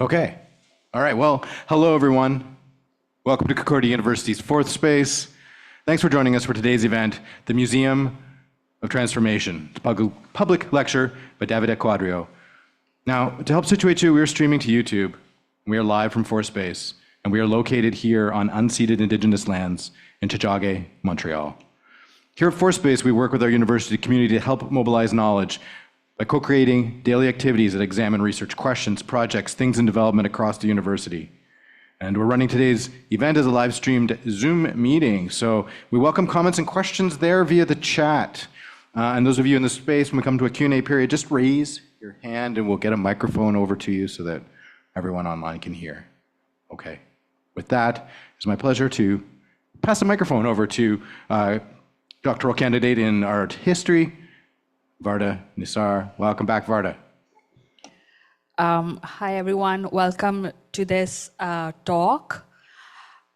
Okay. All right. Well, hello, everyone. Welcome to Concordia University's fourth space. Thanks for joining us for today's event, the Museum of Transformation, public lecture by Davide Quadrio. Now, to help situate you, we are streaming to YouTube. We are live from fourth space, and we are located here on unceded Indigenous lands in Tiohtià:ke, Montreal. Here at fourth space, we work with our university community to help mobilize knowledge by co-creating daily activities that examine research questions, projects, things in development across the university. And we're running today's event as a live streamed Zoom meeting. So we welcome comments and questions there via the chat. And those of you in the space, when we come to a Q&A period, just raise your hand and we'll get a microphone over to you so that everyone online can hear. Okay. With that, it's my pleasure to pass the microphone over to doctoral candidate in art history, Varda Nisar. Welcome back, Varda. Hi, everyone. Welcome to this talk.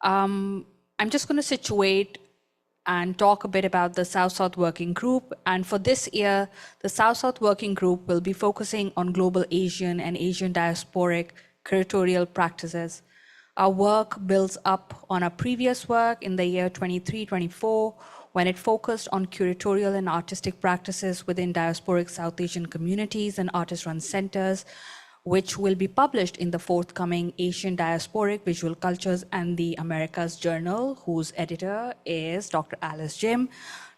I'm just going to situate and talk a bit about the South-South Working Group. And for this year, the South-South Working Group will be focusing on global Asian and Asian diasporic curatorial practices. Our work builds up on our previous work in the year 23-24, when it focused on curatorial and artistic practices within diasporic South Asian communities and artist-run centers, which will be published in the forthcoming Asian Diasporic Visual Cultures and the Americas Journal, whose editor is Dr. Alice Jim.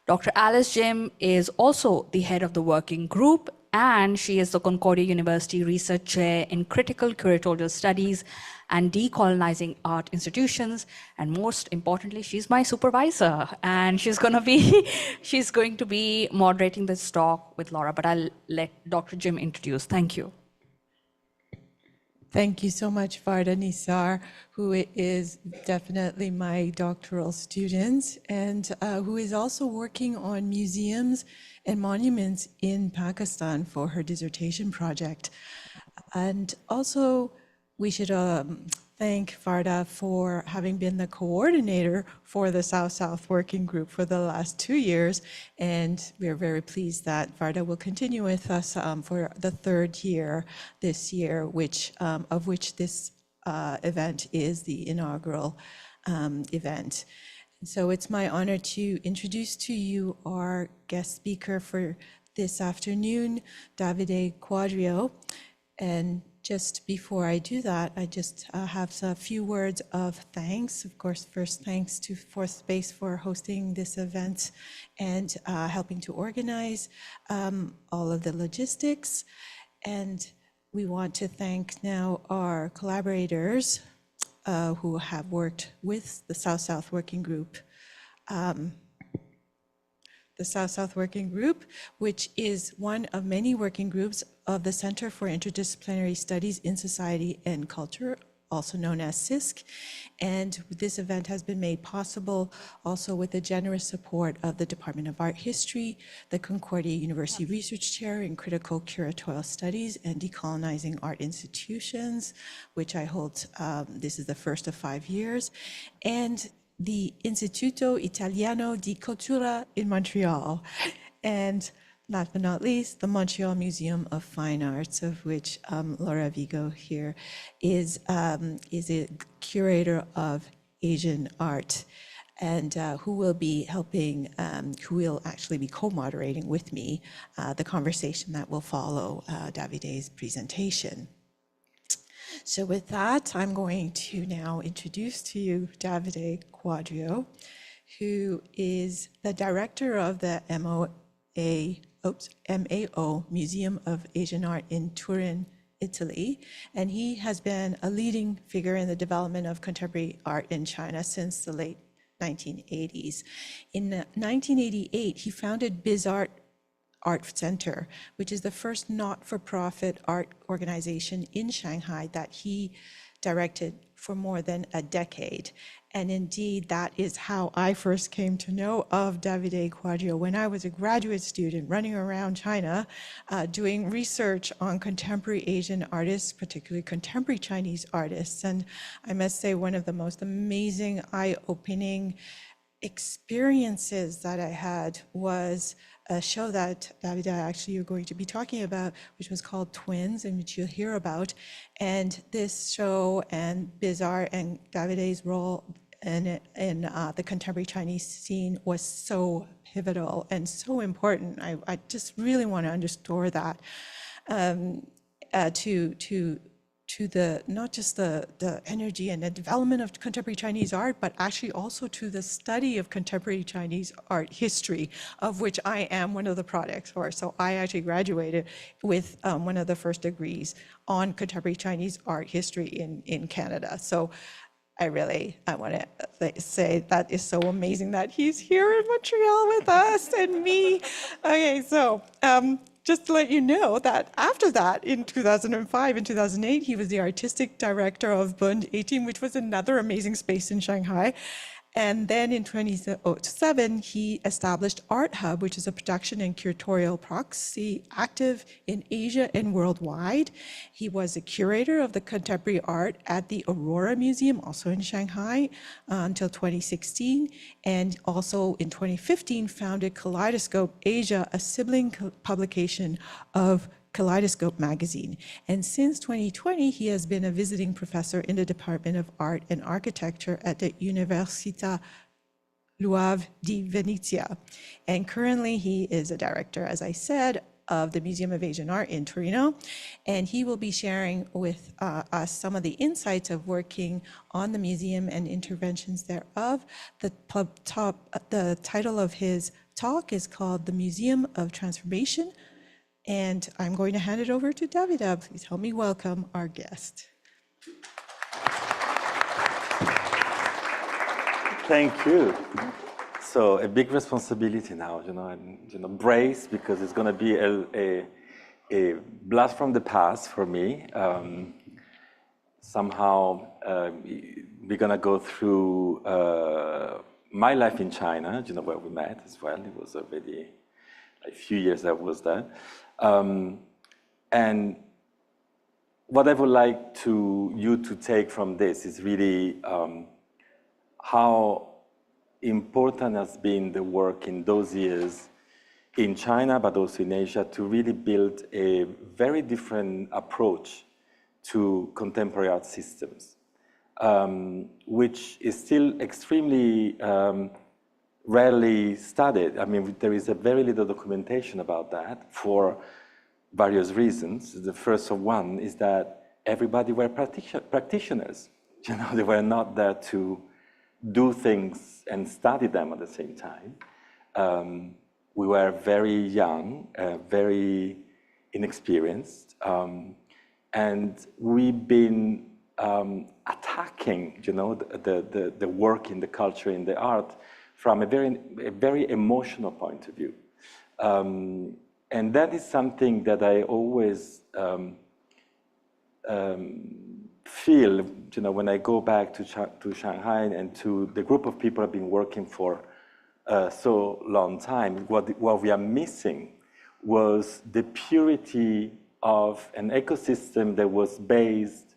Dr. Alice Jim is also the head of the working group, and she is the Concordia University Research Chair in Critical Curatorial Studies and Decolonizing Art Institutions. And most importantly, she's my supervisor, and she's going to be moderating this talk with Laura, but I'll let Dr. Jim introduce. Thank you. Thank you so much, Varda Nisar, who is definitely my doctoral student and who is also working on museums and monuments in Pakistan for her dissertation project. And also, we should thank Varda for having been the coordinator for the South-South Working Group for the last 2 years. And we are very pleased that Varda will continue with us for the third year this year, of which this event is the inaugural event. So it's my honor to introduce to you our guest speaker for this afternoon, Davide Quadrio. And just before I do that, I just have a few words of thanks. Of course, first thanks to Fourth Space for hosting this event and helping to organize all of the logistics. And we want to thank now our collaborators who have worked with the South-South Working Group. The South-South Working Group, which is one of many working groups of the Center for Interdisciplinary Studies in Society and Culture, also known as CISSC. And this event has been made possible also with the generous support of the Department of Art History, the Concordia University Research Chair in Critical Curatorial Studies and Decolonizing Art Institutions, which I hold, this is the first of 5 years, and the Istituto Italiano di Cultura in Montreal, and last but not least, the Montreal Museum of Fine Arts, of which Laura Vigo here is a curator of Asian art, and who will be helping, who will actually be co-moderating with me the conversation that will follow Davide's presentation. So with that, I'm going to now introduce to you Davide Quadrio, who is the director of the MAO, Museum of Asian Art in Turin, Italy. And he has been a leading figure in the development of contemporary art in China since the late 1980s. In 1988, he founded BizArt Art Center, which is the first not-for-profit art organization in Shanghai that he directed for more than a decade. And indeed, that is how I first came to know of Davide Quadrio when I was a graduate student running around China, doing research on contemporary Asian artists, particularly contemporary Chinese artists. And I must say, one of the most amazing, eye-opening experiences that I had was a show that Davide actually you're going to be talking about, which was called Twins, and which you'll hear about. And this show and Bizarre and Davide's role in the contemporary Chinese scene was so pivotal and so important. I just really want to underscore that to the not just the energy and the development of contemporary Chinese art, but actually also to the study of contemporary Chinese art history, of which I am one of the products for. So I actually graduated with one of the first degrees on contemporary Chinese art history in Canada. So I want to say that is so amazing that he's here in Montreal with us and me. Okay, so just to let you know that after that, in 2005 and 2008, he was the artistic director of Bund 18, which was another amazing space in Shanghai. And then in 2007, he established Art Hub, which is a production and curatorial proxy active in Asia and worldwide. He was a curator of the contemporary art at the Aurora Museum, also in Shanghai, until 2016. And also in 2015, founded Kaleidoscope Asia, a sibling publication of Kaleidoscope magazine. And since 2020, he has been a visiting professor in the Department of Art and Architecture at the Università Luave di Venezia. And currently he is a director, as I said, of the Museum of Asian Art in Turin. And he will be sharing with us some of the insights of working on the museum and interventions thereof. The title of his talk is called The Museum of Transformation. And I'm going to hand it over to Davide. Please help me welcome our guest. Thank you. So a big responsibility now, and brace, because it's going to be a blast from the past for me. Somehow we're going to go through my life in China, where we met as well. It was already a few years I was there. And what I would like you to take from this is really how important has been the work in those years in China, but also in Asia, to really build a very different approach to contemporary art systems, which is still extremely rarely studied. I mean, there is a very little documentation about that for various reasons. The first of one is that everybody were practitioners. They were not there to do things and study them at the same time. We were very young, very inexperienced, and we've been attacking, the work in the culture, in the art, from a very emotional point of view. And that is something that I always feel, when I go back to Shanghai and to the group of people I've been working for so long time. What we are missing was the purity of an ecosystem that was based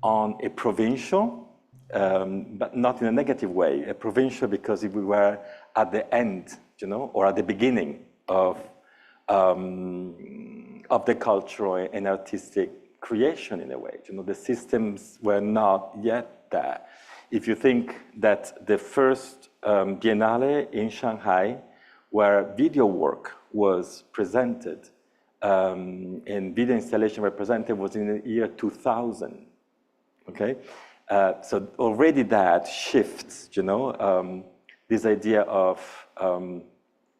on a provincial, but not in a negative way, a provincial, because if we were at the end, or at the beginning of the cultural and artistic creation in a way. The systems were not yet there. If you think that the first Biennale in Shanghai, where video work was presented and video installation were presented, was in the year 2000. Okay, so already that shifts. This idea of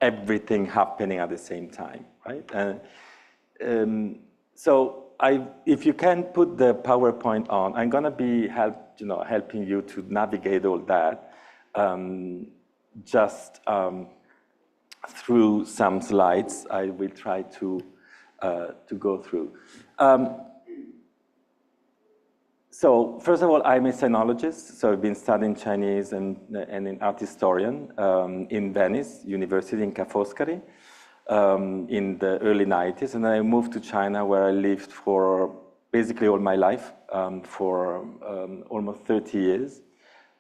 everything happening at the same time, right? So if you can put the PowerPoint on, I'm going to be helping you to navigate all that, just through some slides. I will try to go through. So first of all, I'm a sinologist, so I've been studying Chinese and an art historian in Venice University in Ca' Foscari in the early 90s, and then I moved to China, where I lived for basically all my life, for almost 30 years.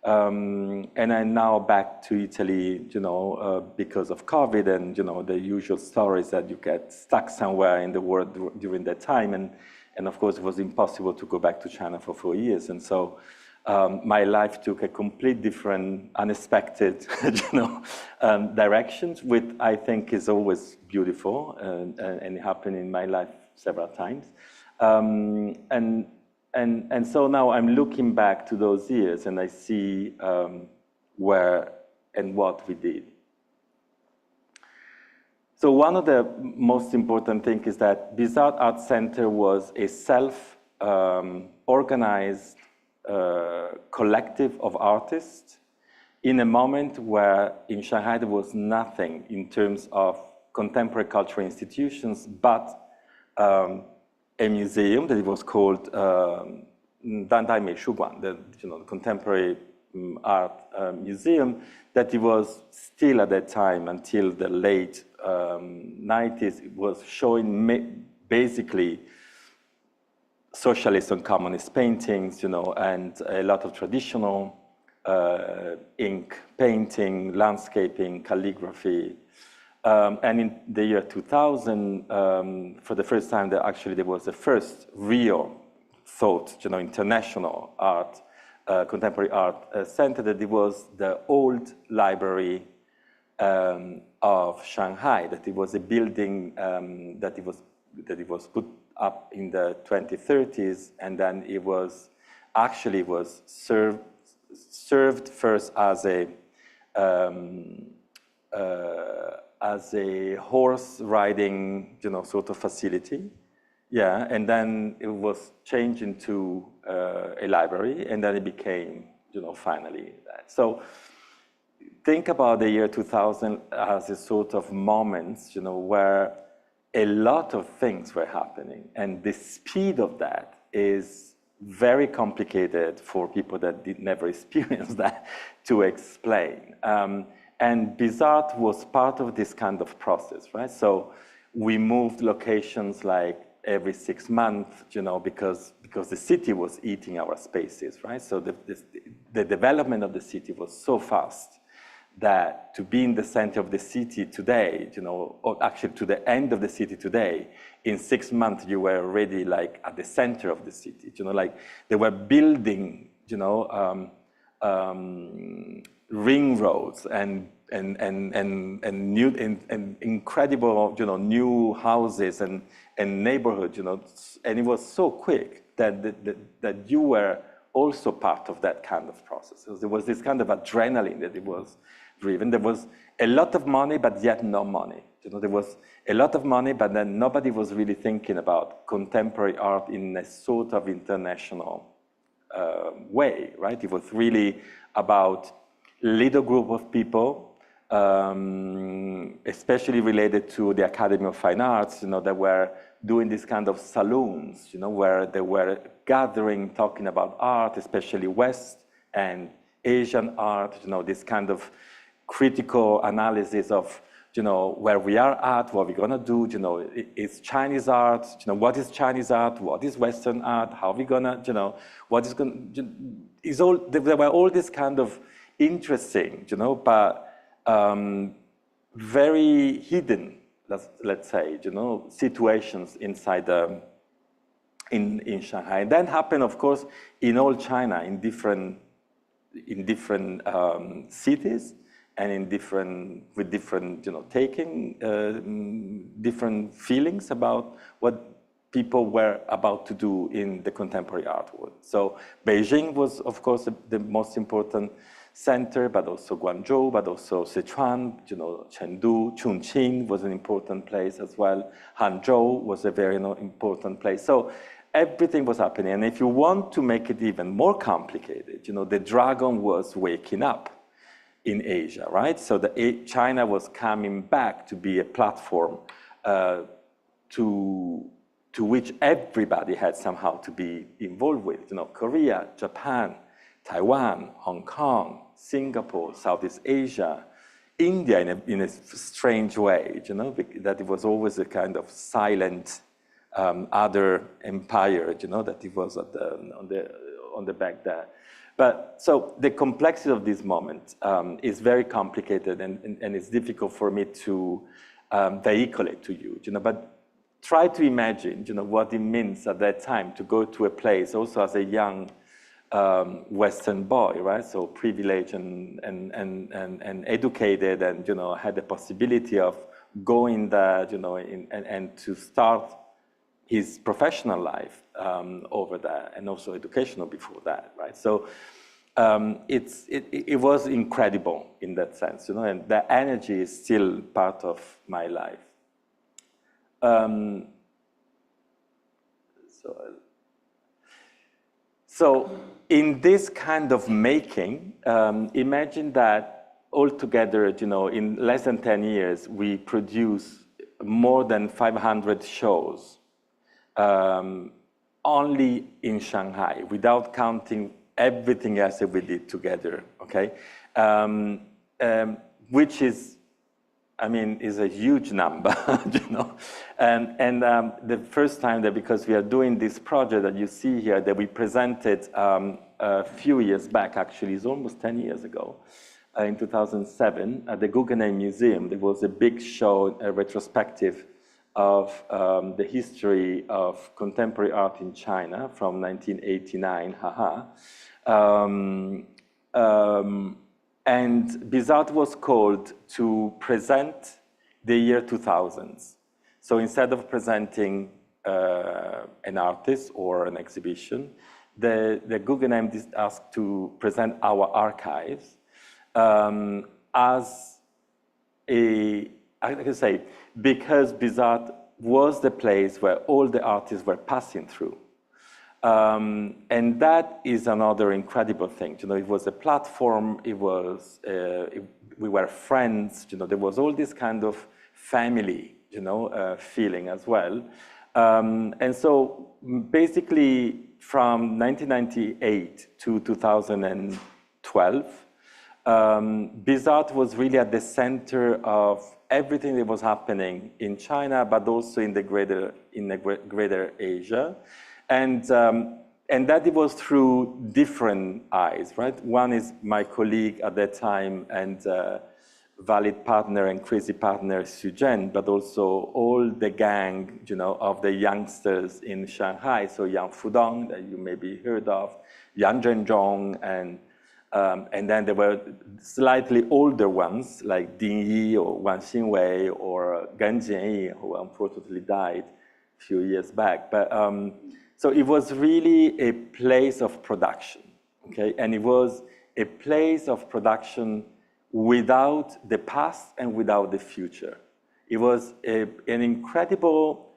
And I'm now back to Italy, because of COVID and, the usual stories that you get stuck somewhere in the world during that time. And of course, it was impossible to go back to China for 4 years. And so my life took a complete different, unexpected, directions, which I think is always beautiful and it happened in my life several times. And so now I'm looking back to those years and I see where and what we did. So one of the most important things is that Bizarre Art Center was a self-organized collective of artists in a moment where in Shanghai there was nothing in terms of contemporary cultural institutions, but a museum that it was called Dandai Meishuguan, the contemporary art museum, that it was still at that time until the late 90s, it was showing basically socialist and communist paintings, and a lot of traditional ink painting, landscaping, calligraphy. And in the year 2000, for the first time, there was the first real thought, international art, contemporary art center, that it was the old library of Shanghai, that it was a building that it was put up in the 2030s, and then it was actually served first as a horse riding, sort of facility, and then it was changed into a library, and then it became, finally that. So think about the year 2000 as a sort of moment, where a lot of things were happening, and the speed of that is very complicated for people that did never experience that to explain. And Bizarre was part of this kind of process, right? So we moved locations like every 6 months, because the city was eating our spaces, right? So the development of the city was so fast that to be in the center of the city today, or actually to the end of the city today, in 6 months you were already like at the center of the city. Like they were building, ring roads and new and incredible, new houses and neighborhoods, and it was so quick that you were also part of that kind of process. So there was this kind of adrenaline that it was driven. There was a lot of money, but yet no money. There was a lot of money, but then nobody was really thinking about contemporary art in a sort of international way, right? It was really about little group of people, especially related to the Academy of Fine Arts, that were doing this kind of saloons, where they were gathering, talking about art, especially West and Asian art, this kind of critical analysis of, where we are at, what we're gonna do, is Chinese art, what is Chinese art, what is Western art, how are we gonna, what is gonna, is all, there were all this kind of interesting, but very hidden, let's say, situations inside in Shanghai. And that happened, of course, in all China, in different cities, and with different, taking different feelings about what people were about to do in the contemporary art world. So Beijing was, of course, the most important center, but also Guangzhou, but also Sichuan, Chengdu, Chongqing was an important place as well. Hangzhou was a very important place. So everything was happening. And if you want to make it even more complicated, the dragon was waking up in Asia, right? So China was coming back to be a platform to which everybody had somehow to be involved with. Korea, Japan, Taiwan, Hong Kong, Singapore, Southeast Asia, India in a strange way, that it was always a kind of silent other empire, that it was on the back there. But so the complexity of this moment is very complicated, and it's difficult for me to vehiculate to you, but try to imagine, what it means at that time to go to a place also as a young Western boy, right? So privileged and educated, and had the possibility of going there, and to start his professional life over there, and also educational before that, right? So it was incredible in that sense, and the energy is still part of my life. So in this kind of making, imagine that altogether, in less than 10 years, we produce more than 500 shows, only in Shanghai, without counting everything else that we did together, okay? Which is, is a huge number, And the first time that, because we are doing this project that you see here, that we presented a few years back, actually, it's almost 10 years ago, in 2007, at the Guggenheim Museum. There was a big show, a retrospective of the history of contemporary art in China from 1989, and BizArt was called to present the year 2000. So instead of presenting an artist or an exhibition, the Guggenheim asked to present our archives as a, I can say, because BizArt was the place where all the artists were passing through. And that is another incredible thing. It was a platform, it was, we were friends, there was all this kind of family, feeling as well. And so basically from 1998 to 2012, BizArt was really at the center of everything that was happening in China, but also in the greater Asia. And that it was through different eyes, right? One is my colleague at that time and valid partner and crazy partner, Xu Zhen, but also all the gang, of the youngsters in Shanghai. So Yang Fudong, that you maybe heard of, Yang Zhenzhong, and then there were slightly older ones like Ding Yi or Wang Xinwei or Gan Jianyi, who unfortunately died a few years back. But so it was really a place of production, okay? And it was a place of production without the past and without the future. It was an incredible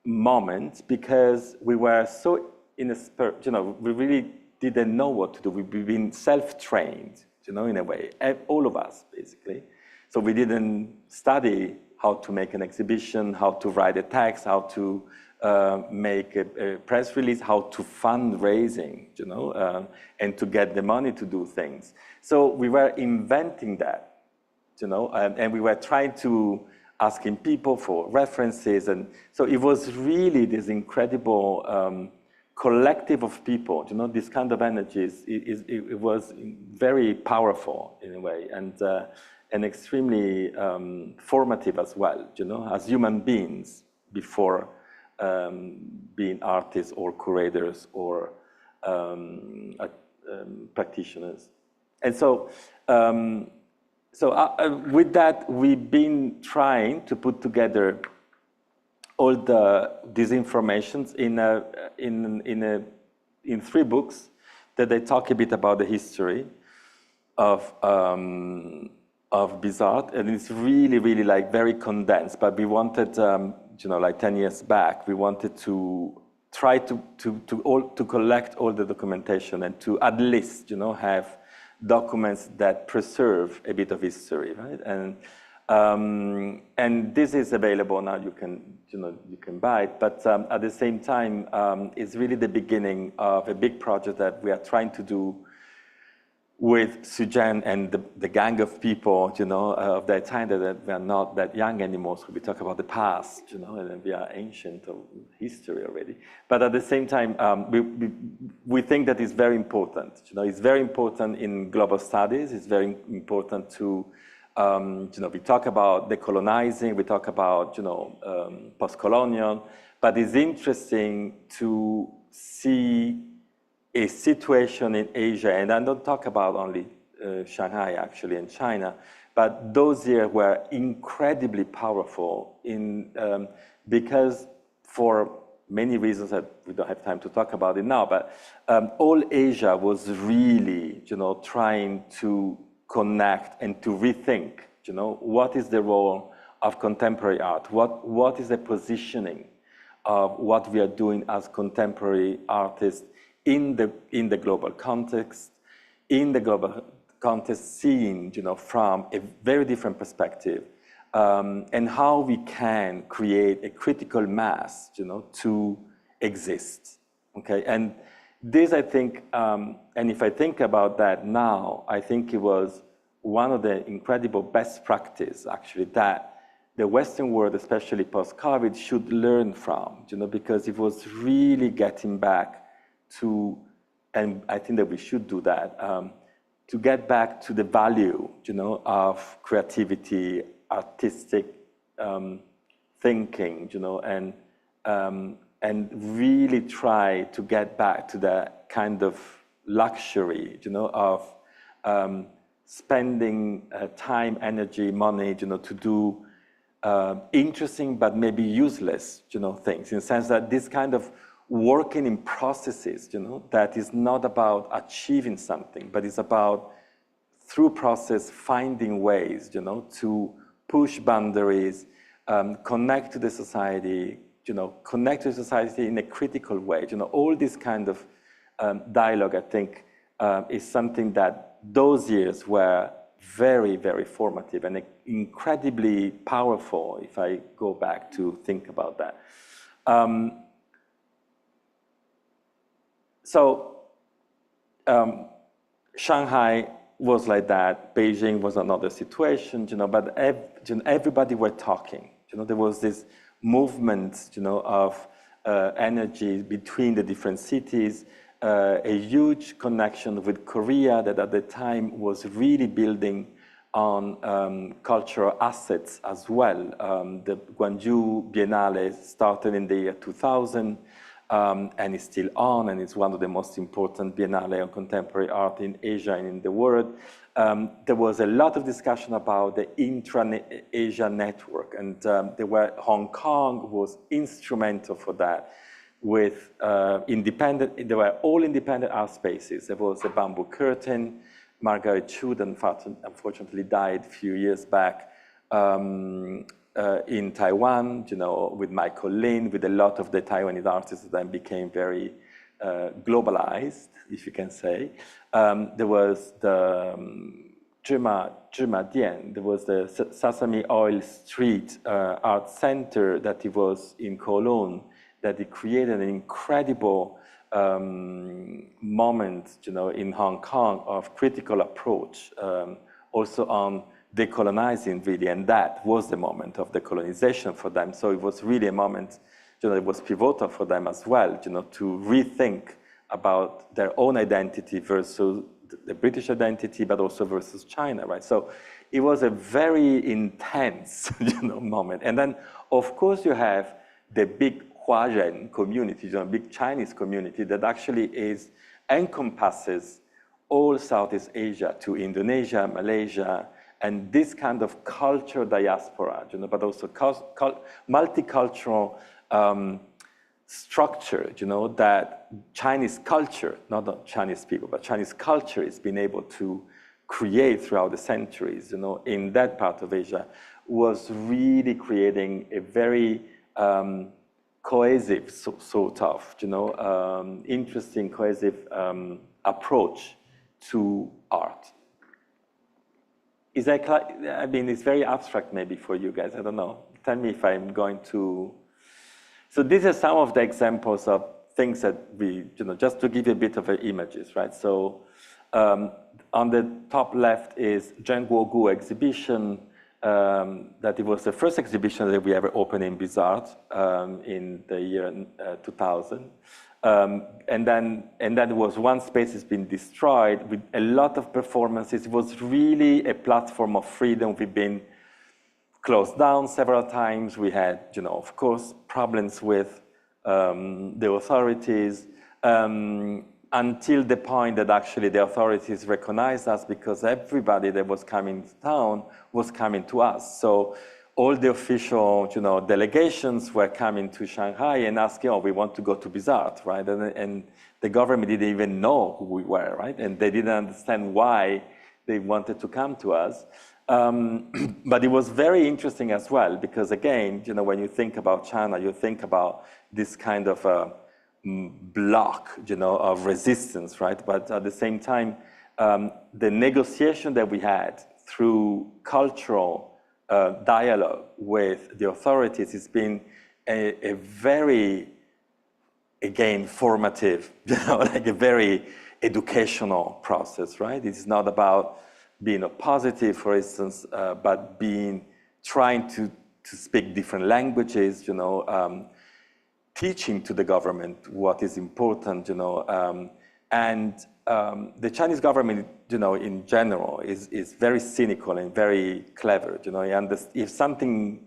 moment because we were so in a spirit, we really didn't know what to do. We've been self-trained, in a way, all of us, basically. So we didn't study how to make an exhibition, how to write a text, how to make a press release, how to fundraising, and to get the money to do things. So we were inventing that, and we were trying to asking people for references. And so it was really this incredible collective of people, this kind of energies. It was very powerful in a way, and extremely formative as well, as human beings before being artists or curators or practitioners. And so, with that, we've been trying to put together all these informations in 3 books that they talk a bit about the history of BizArt, and it's really, really like very condensed. But we wanted, like 10 years back, we wanted to try to collect all the documentation and to at least, have documents that preserve a bit of history, right? And this is available now. You can buy it. But at the same time, it's really the beginning of a big project that we are trying to do with Sujan and the gang of people, of that time that we are not that young anymore. So we talk about the past, and we are ancient of history already. But at the same time, we think that it's very important. It's very important in global studies. It's very important to, we talk about decolonizing, we talk about, post-colonial, but it's interesting to see a situation in Asia, and I don't talk about only Shanghai actually and China, but those years were incredibly powerful because for many reasons that we don't have time to talk about it now, but all Asia was really, trying to connect and to rethink, what is the role of contemporary art? What is the positioning of what we are doing as contemporary artists in the global context, seen, from a very different perspective, and how we can create a critical mass, to exist. Okay, and this, I think, and if I think about that now, I think it was one of the incredible best practice, actually, that the Western world, especially post-COVID, should learn from, because it was really getting back to, and I think that we should do that, to get back to the value, of creativity, artistic thinking, and really try to get back to that kind of luxury, of spending time, energy, money, to do interesting but maybe useless, things, in the sense that this kind of working in processes, that is not about achieving something, but it's about, through process, finding ways, to push boundaries, connect to the society, connect to society in a critical way. All this kind of dialogue, I think, is something that those years were very, very formative and incredibly powerful, if I go back to think about that. Shanghai was like that. Beijing was another situation, but everybody were talking. There was this movement, of energy between the different cities, a huge connection with Korea that at the time was really building on cultural assets as well. The Gwangju Biennale started in the year 2000, and it's still on, and it's one of the most important biennale on contemporary art in Asia and in the world. There was a lot of discussion about the intra-Asia network, and Hong Kong was instrumental for that. With there were all independent art spaces. There was a Bamboo Curtain. Margaret Chu, unfortunately died a few years back, in Taiwan, with Michael Lin, with a lot of the Taiwanese artists that then became very globalized, if you can say. There was the Zhima Dian. There was the Sesame Oil Street Art Center that it was in Cologne, that it created an incredible moment, in Hong Kong of critical approach, also on decolonizing, really, and that was the moment of decolonization for them. So it was really a moment, it was pivotal for them as well, to rethink about their own identity versus the British identity, but also versus China, right? So it was a very intense, moment. And then, of course, you have the big Huarren community, big Chinese community that actually encompasses all Southeast Asia to Indonesia, Malaysia, and this kind of cultural diaspora, but also multicultural structure, that Chinese culture, not Chinese people, but Chinese culture has been able to create throughout the centuries, in that part of Asia, was really creating a very cohesive sort of, interesting, cohesive approach to art. Is that, I mean, it's very abstract maybe for you guys, I don't know. Tell me if I'm going to... So these are some of the examples of things that we, just to give you a bit of images, right? So on the top left is Zhengguogu exhibition. That it was the first exhibition that we ever opened in Bizarre in the year 2000. And then there was one space that's been destroyed with a lot of performances. It was really a platform of freedom. We've been closed down several times. We had, of course, problems with the authorities until the point that actually the authorities recognized us because everybody that was coming to town was coming to us. So all the official, delegations were coming to Shanghai and asking, we want to go to Bizarre, right? And the government didn't even know who we were, right? And they didn't understand why they wanted to come to us. But it was very interesting as well, because again, when you think about China, you think about this kind of block, of resistance, right? But at the same time, the negotiation that we had through cultural dialogue with the authorities has been a very, again, formative, like a very educational process, right? It's not about being a positive, for instance, but trying to speak different languages, teaching to the government what is important, and the Chinese government, in general, is very cynical and very clever. If something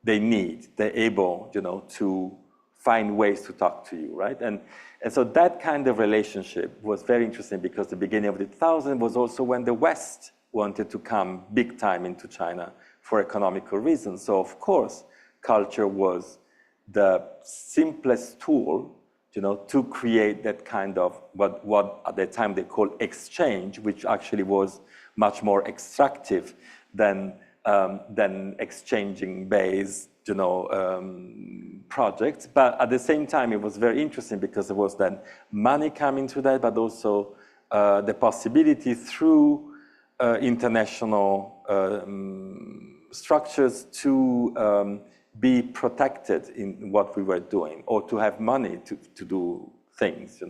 they need, they're able, to find ways to talk to you, right? And so that kind of relationship was very interesting because the beginning of the 2000s was also when the West wanted to come big time into China for economical reasons. So of course, culture was the simplest tool, to create that kind of what at the time they called exchange, which actually was much more extractive than exchanging based, projects. But at the same time, it was very interesting because there was then money coming to that, but also the possibility through international structures to be protected in what we were doing, or to have money to do things,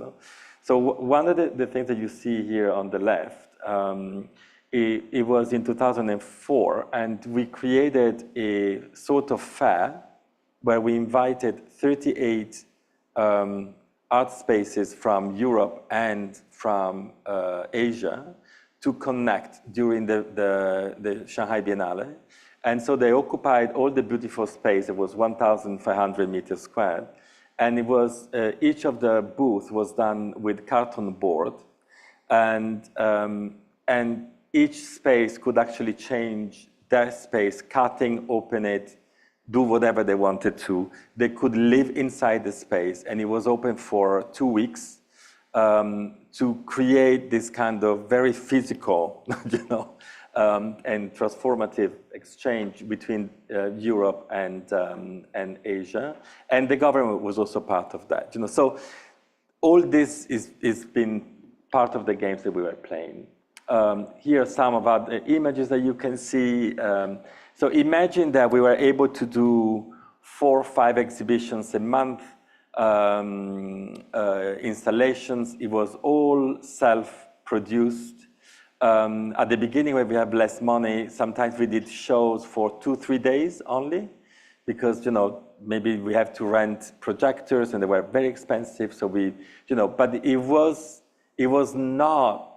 So one of the things that you see here on the left, it was in 2004, and we created a sort of fair where we invited 38 art spaces from Europe and from Asia to connect during the Shanghai Biennale. And so they occupied all the beautiful space. It was 1,500 meters squared. And it was, each of the booths was done with carton board. And each space could actually change their space, cutting, open it, do whatever they wanted to. They could live inside the space. And it was open for 2 weeks to create this kind of very physical, and transformative exchange between Europe and Asia, and the government was also part of that. So all this is been part of the games that we were playing. Here are some of our images that you can see. So imagine that we were able to do 4 or 5 exhibitions a month, installations. It was all self-produced. At the beginning, when we have less money, sometimes we did shows for 2-3 days only, because maybe we have to rent projectors, and they were very expensive. So but it was not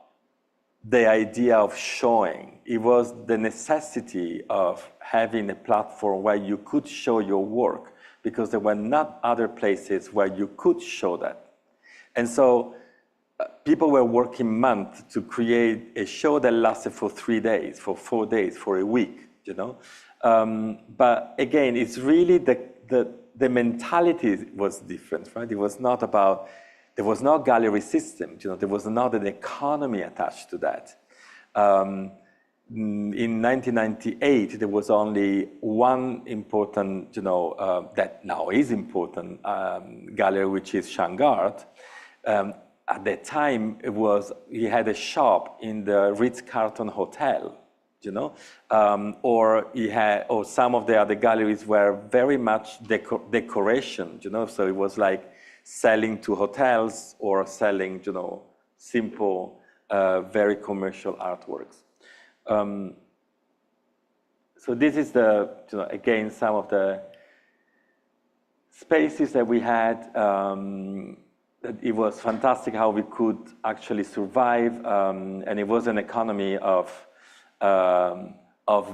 the idea of showing. It was the necessity of having a platform where you could show your work, because there were not other places where you could show that, and so. People were working months to create a show that lasted for 3 days, for 4 days, for a week, But again, it's really the mentality was different, right? It was not about, there was no gallery system, there was not an economy attached to that. In 1998, there was only one important, that now is important, gallery, which is Shangart. At that time, he had a shop in the Ritz-Carlton Hotel, or some of the other galleries were very much decoration, So it was like selling to hotels or selling, simple very commercial artworks. So this is again, some of the spaces that we had. It was fantastic how we could actually survive, and it was an economy of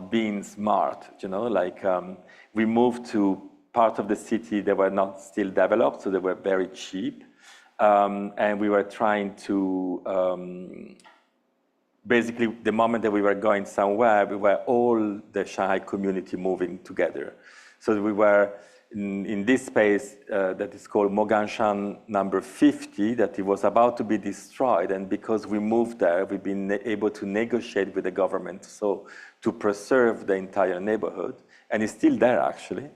being smart. We moved to parts of the city that were not still developed, so they were very cheap, and we were trying to basically, the moment that we were going somewhere, we were all the Shanghai community moving together. So we were in this space that is called Moganshan number 50, that it was about to be destroyed. And because we moved there, we've been able to negotiate with the government to preserve the entire neighborhood. And it's still there, actually.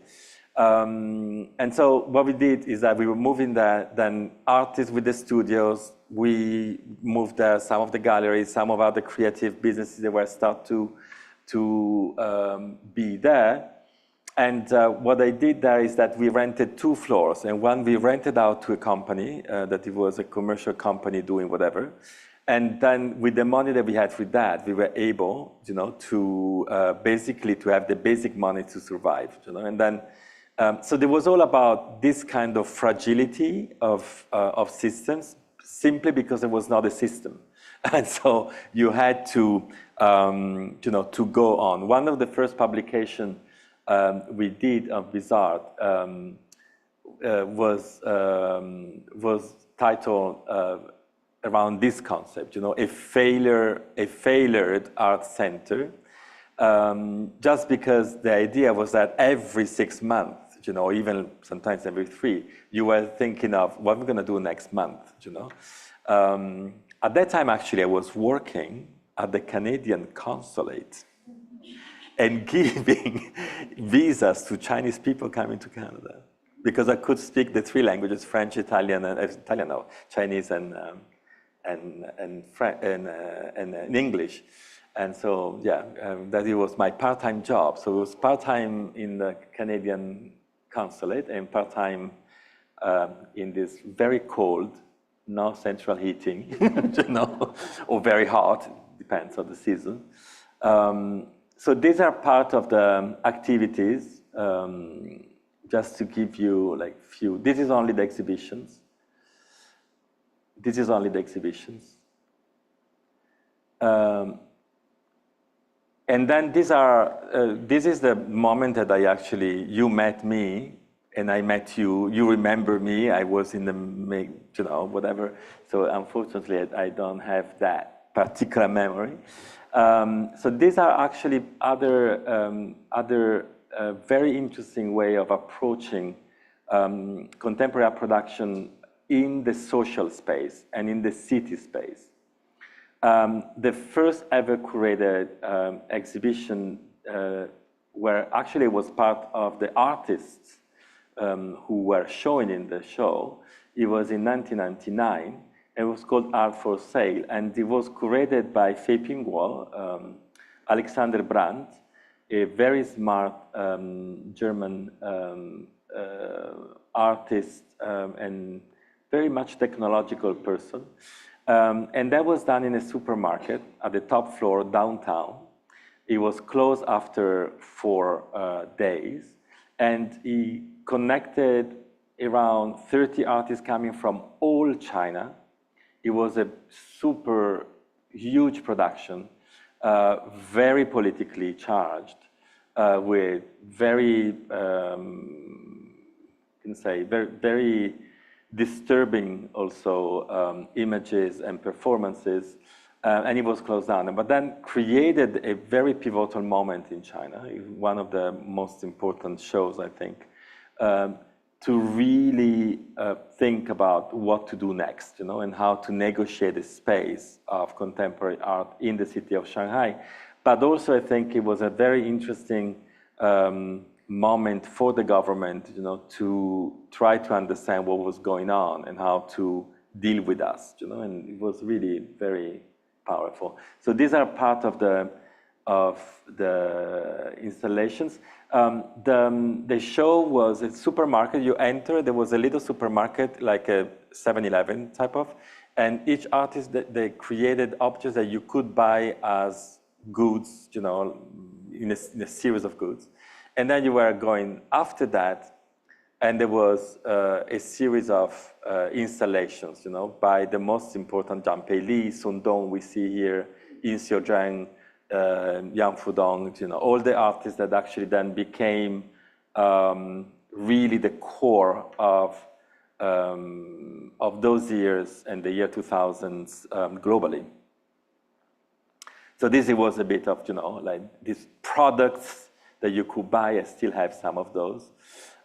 And so what we did is that we were moving there, then artists with the studios, we moved there, some of the galleries, some of other creative businesses that were start to be there. And what I did there is that we rented 2 floors, and one we rented out to a company, that it was a commercial company doing whatever. And then with the money that we had with that, we were able, to basically to have the basic money to survive, And then, so there was all about this kind of fragility of systems, simply because it was not a system. And so you had to, to go on. One of the first publications we did of Bizarre was titled around this concept, a failured art center, just because the idea was that every 6 months, even sometimes every 3, you were thinking of what we're going to do next month, At that time, actually, I was working at the Canadian consulate and giving visas to Chinese people coming to Canada, because I could speak the 3 languages: French, Italian, Chinese, and English. And so, that it was my part-time job. So it was part-time in the Canadian consulate and part-time in this very cold, no central heating, or very hot, depends on the season. So these are part of the activities. Just to give you few. This is only the exhibitions. This is only the exhibitions. And then these are, this is the moment that you met me and I met you. You remember me, I was in the, whatever. So unfortunately, I don't have that particular memory. So these are actually other very interesting way of approaching contemporary art production in the social space and in the city space. The first ever curated exhibition where actually was part of the artists who were showing in the show, it was in 1999. It was called Art for Sale, and it was curated by Fei Pingguo, Alexander Brandt, a very smart German artist and very much technological person. And that was done in a supermarket at the top floor downtown. It was closed after 4 days, and he connected around 30 artists coming from all China. It was a super huge production, very politically charged, with very, very disturbing also images and performances, and it was closed down. But then created a very pivotal moment in China, one of the most important shows, I think, to really think about what to do next, and how to negotiate a space of contemporary art in the city of Shanghai. But also, I think it was a very interesting moment for the government, to try to understand what was going on and how to deal with us, and it was really very powerful. So these are part of the installations. The show was a supermarket. You enter, there was a little supermarket, like a 7-Eleven type of, And each artist, they created objects that you could buy as goods, you know, in a series of goods. And then you were going after that, and there was a series of installations, you know, by the most important Zhang Peili, Sun Dong, we see here, Yin Xiuzheng, Yang Fudong, you know, all the artists that actually then became really the core of those years and the year 2000s globally. So this was a bit of, you know, like these products that you could buy. I still have some of those.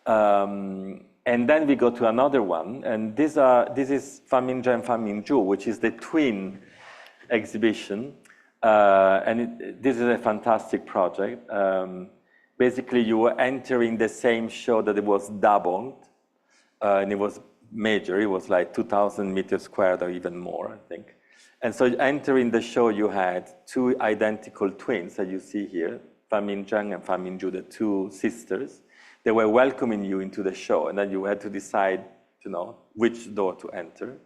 And then we go to another one, and this is Fanmingzhe and Fanmingzhu, which is the twin exhibition. This is a fantastic project. Basically, you were entering the same show that it was doubled, and it was major. It was like 2,000 meters squared or even more, I think. And so entering the show, you had two identical twins that you see here, Fanmingzhe and Fanmingzhu, the two sisters. They were welcoming you into the show, and then you had to decide, you know, which door to enter.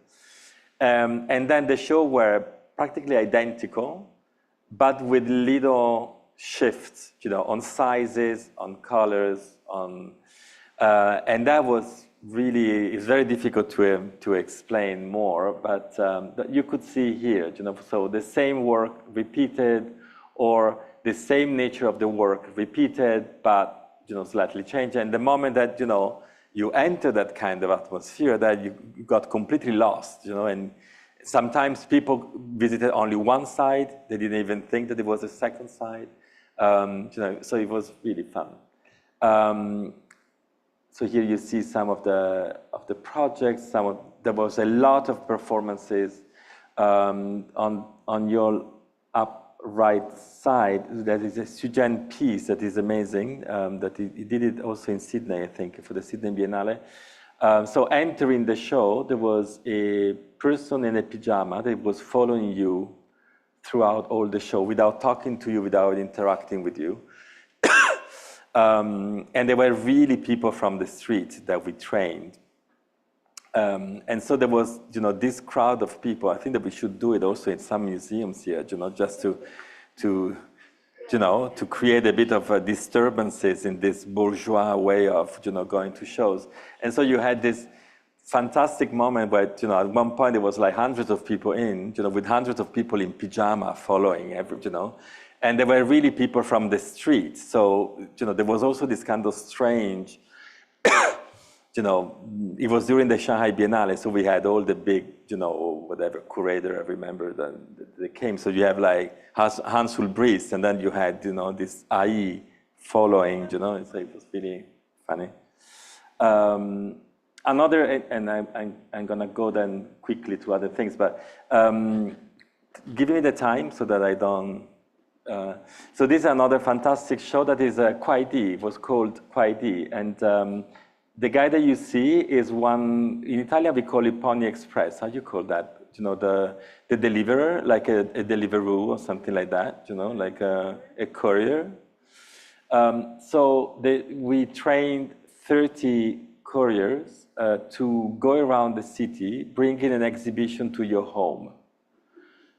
And then the show were practically identical, but with little shifts, you know, on sizes, on colors, on, and that was really, it's very difficult to explain more, but you could see here, you know, so the same work repeated, or the same nature of the work repeated, but, you know, slightly changed. And the moment that, you know, you enter that kind of atmosphere, that you got completely lost, you know, and sometimes people visited only one side. They didn't even think that there was a second side. You know, so it was really fun. So here you see some of the projects. There was a lot of performances. On your up right side, there is a Suzhen piece that is amazing. That he did it also in Sydney, I think, for the Sydney Biennale. So entering the show, there was a person in a pyjama that was following you throughout all the show without talking to you, without interacting with you. And there were really people from the street that we trained. And so there was, you know, this crowd of people. I think that we should do it also in some museums here, you know, just to you know, to create a bit of disturbances in this bourgeois way of, you know, going to shows. And so you had this fantastic moment where, you know, at one point there was like hundreds of people in, you know, with hundreds of people in pyjama following you know, and there were really people from the street. So, you know, there was also this kind of strange, you know, it was during the Shanghai Biennale, so we had all the big, you know, whatever, curator, I remember that they came. So you have like Hans Ulbricht, and then you had, you know, this AI following, you know, so it was really funny. Another, and I'm gonna go then quickly to other things, but give me the time so that I don't. So this is another fantastic show that is Kuai-Di. It was called Kuai-Di, and the guy that you see is one, in Italian we call it Pony Express. How do you call that? You know, the deliverer, like a Deliveroo or something like that, you know, like a courier. So we trained 30 couriers to go around the city, bringing an exhibition to your home.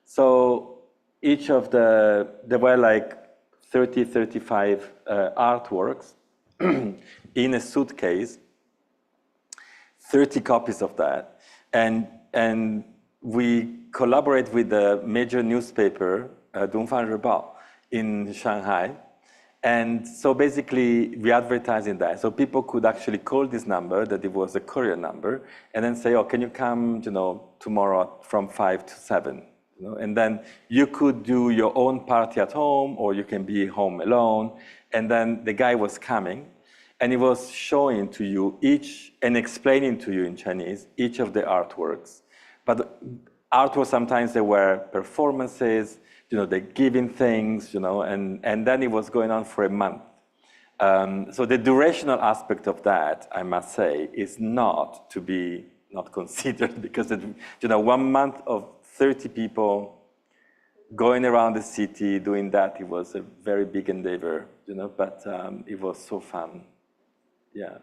So each of there were like 30, 35 artworks in a suitcase, 30 copies of that. And we collaborate with the major newspaper, Dongfang Ribao, in Shanghai. And so basically, we advertise in that. So people could actually call this number, that it was a courier number, and then say, oh, can you come, you know, tomorrow from 5 to 7? You know? And then you could do your own party at home, or you can be home alone. And then the guy was coming, and he was showing to you each, and explaining to you in Chinese, each of the artworks. But artworks, sometimes they were performances, you know, they're giving things, you know, and then it was going on for a month. So the durational aspect of that, I must say, is not to be not considered, because, you know, 1 month of 30 people going around the city doing that, it was a very big endeavor, you know, but it was so fun. Yeah.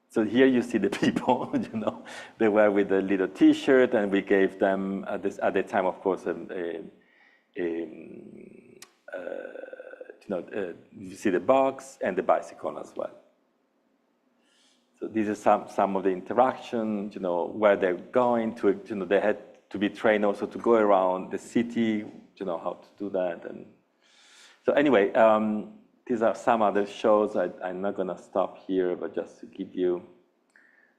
So here you see the people, they were with a little T-shirt, and we gave them at the time, of course, you see the box and the bicycle as well. So these are some of the interaction, where they're going to, they had to be trained also to go around the city, how to do that. And so anyway, these are some other shows. I'm not going to stop here, but just to give you,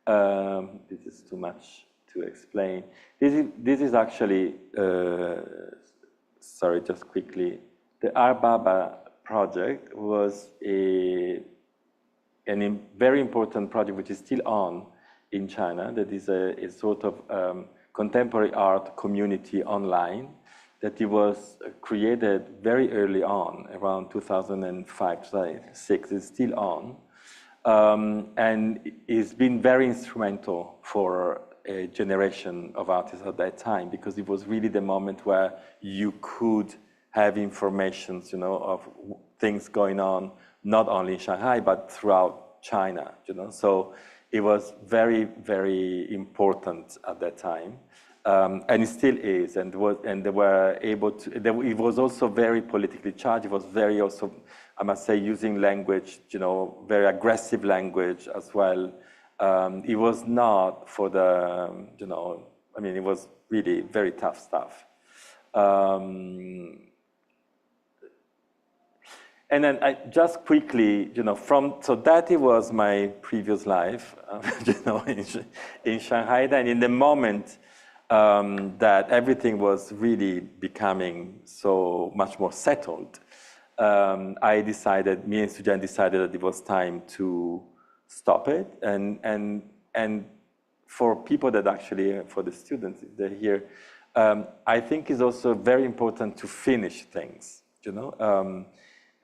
this is too much to explain. This is actually, sorry, just quickly, the Arbaba project was a very important project which is still on in China. That is a sort of contemporary art community online that it was created very early on, around 2005, 2006. It's still on. And it's been very instrumental for a generation of artists at that time, because it was really the moment where you could have information, of things going on, not only in Shanghai, but throughout China, So it was very, very important at that time. And it still is, and they were able to, it was also very politically charged. It was very also, I must say, using language, very aggressive language as well. It was not for the, it was really very tough stuff. And then I just quickly, so that it was my previous life, in Shanghai. Then in the moment that everything was really becoming so much more settled, I decided, me and Sujan decided that it was time to stop it. And for people that actually, for the students that are here, I think it's also very important to finish things,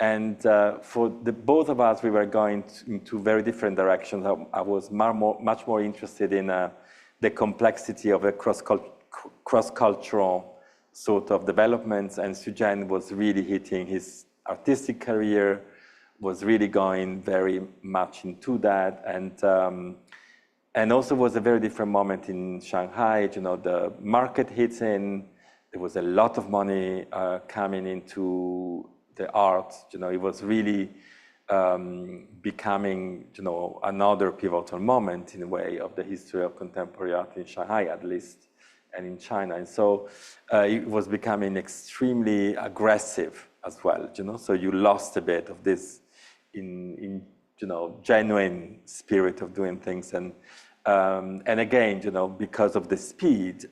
And for both of us, we were going into very different directions. I was much more interested in the complexity of a cross-cultural sort of developments, and Sujan was really hitting his artistic career, was really going very much into that, and also was a very different moment in Shanghai. The market hits in. There was a lot of money coming into the arts. It was really becoming, another pivotal moment in a way of the history of contemporary art in Shanghai, at least, and in China. And so it was becoming extremely aggressive as well. So you lost a bit of this in genuine spirit of doing things. And again, because of the speed,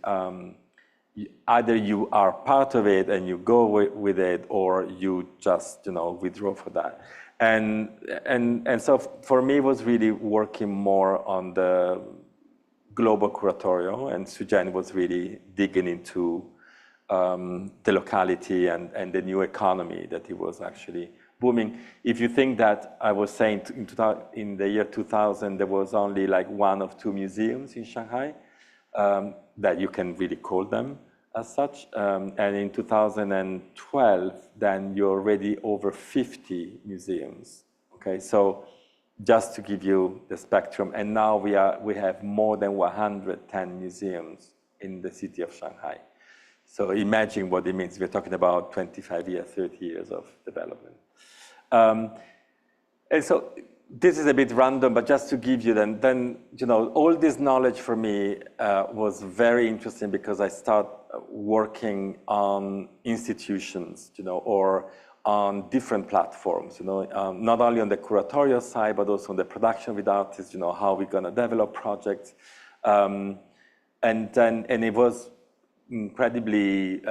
either you are part of it and you go with it, or you just withdraw for that. And so for me, it was really working more on the global curatorial, and Sujan was really digging into the locality and the new economy that it was actually booming. If you think that I was saying in the year 2000, there was only like 1 or 2 museums in Shanghai, that you can really call them as such. And in 2012, then you're already over 50 museums. Okay, so just to give you the spectrum, and now we have more than 110 museums in the city of Shanghai. So imagine what it means. We're talking about 25 years, 30 years of development. And so this is a bit random, but just to give you then all this knowledge for me was very interesting, because I start working on institutions, or on different platforms, not only on the curatorial side, but also on the production with artists, how we're going to develop projects. And it was incredibly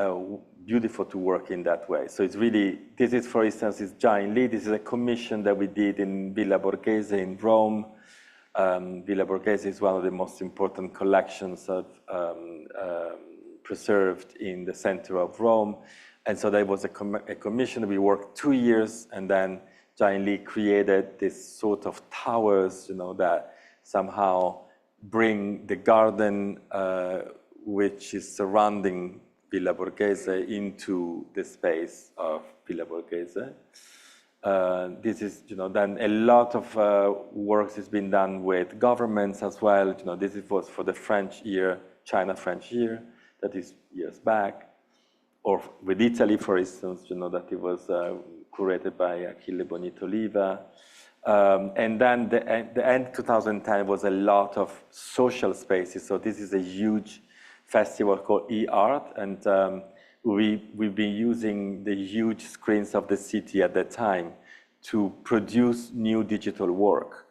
beautiful to work in that way. So it's really, this is, for instance, is Giant Lee. This is a commission that we did in Villa Borghese in Rome. Villa Borghese is one of the most important collections of preserved in the center of Rome. And so there was a commission. We worked 2 years, and then Giant Lee created this sort of towers, that somehow bring the garden which is surrounding Villa Borghese into the space of Villa Borghese. This is, then a lot of work has been done with governments as well. This was for the French year, China French year, that is years back. Or with Italy, for instance, that it was curated by Achille Bonito-Oliva. And then the end 2010 was a lot of social spaces. So this is a huge festival called eArt, and we've been using the huge screens of the city at that time to produce new digital work.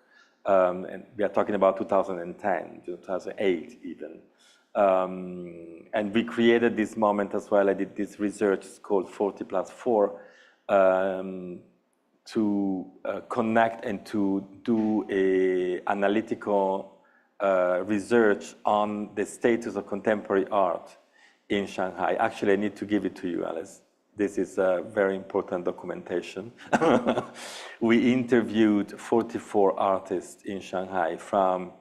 And we are talking about 2010, 2008 even. And we created this moment as well. I did this research called 40+4 to connect and to do a analytical research on the status of contemporary art in Shanghai. Actually, I need to give it to you, Alice. This is a very important documentation. We interviewed 44 artists in Shanghai, from,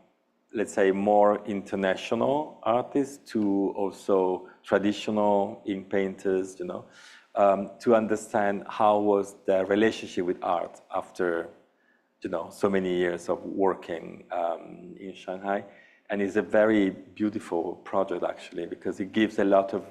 let's say, more international artists to also traditional ink painters, to understand how was their relationship with art after, so many years of working in Shanghai. And it's a very beautiful project, actually, because it gives a lot of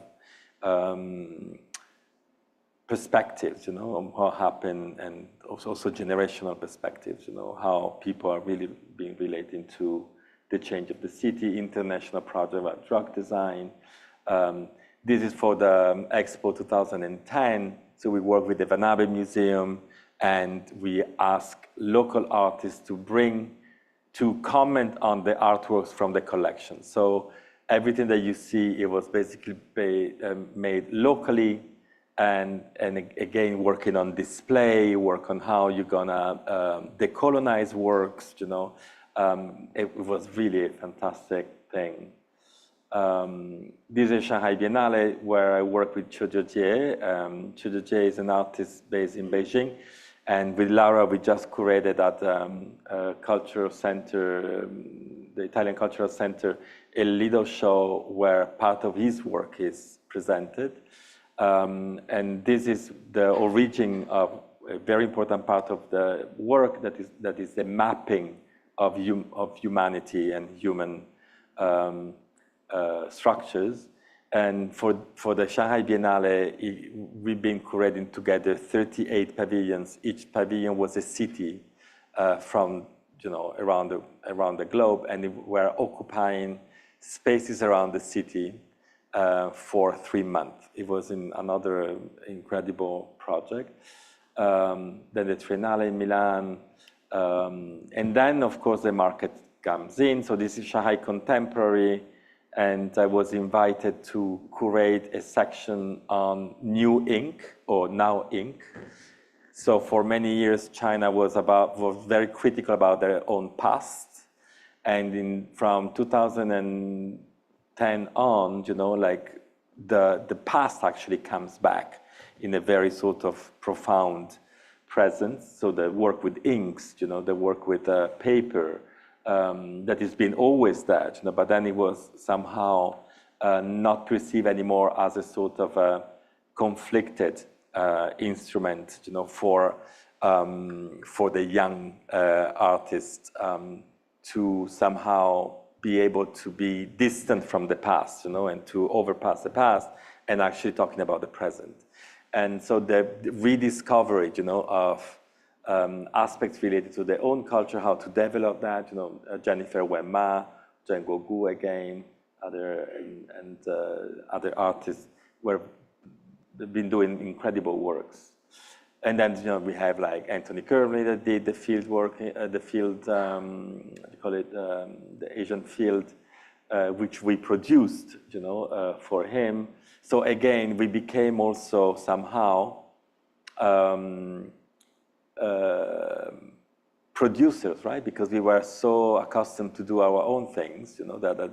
perspectives, on what happened, and also generational perspectives, how people are really being related to the change of the city, international project about drug design. This is for the Expo 2010. So we work with the Vanabe Museum, and we ask local artists to comment on the artworks from the collection. So everything that you see, it was basically made locally, and again, working on display, work on how you're gonna decolonize works, it was really a fantastic thing. This is Shanghai Biennale, where I work with Qiuzhou Jie. Qiuzhou Jie is an artist based in Beijing. And with Laura, we just curated at Cultural Center, the Italian Cultural Center, a little show where part of his work is presented. And this is the origin of a very important part of the work, that is the mapping of humanity and human structures. And for the Shanghai Biennale, we've been curating together 38 pavilions. Each pavilion was a city from around the globe, and we're occupying spaces around the city for 3 months. It was another incredible project. Then the Triennale in Milan, and then of course the market comes in. So this is Shanghai Contemporary. And I was invited to curate a section on new ink, or now ink. So for many years, China was very critical about their own past. And from 2010 on, the past actually comes back in a very sort of profound presence. So the work with inks, the work with paper, that has been always that, but then it was somehow not perceived anymore as a sort of a conflicted instrument, for the young artist to somehow be able to be distant from the past, and to overpass the past and actually talking about the present. And so the rediscovery, of aspects related to their own culture, how to develop that, Jennifer Wenma, Zheng Guogu again, other artists they've been doing incredible works. And then we have like Anthony Kerley that did the field work, the Asian field, which we produced, for him. So again, we became also somehow producers, right? Because we were so accustomed to do our own things, that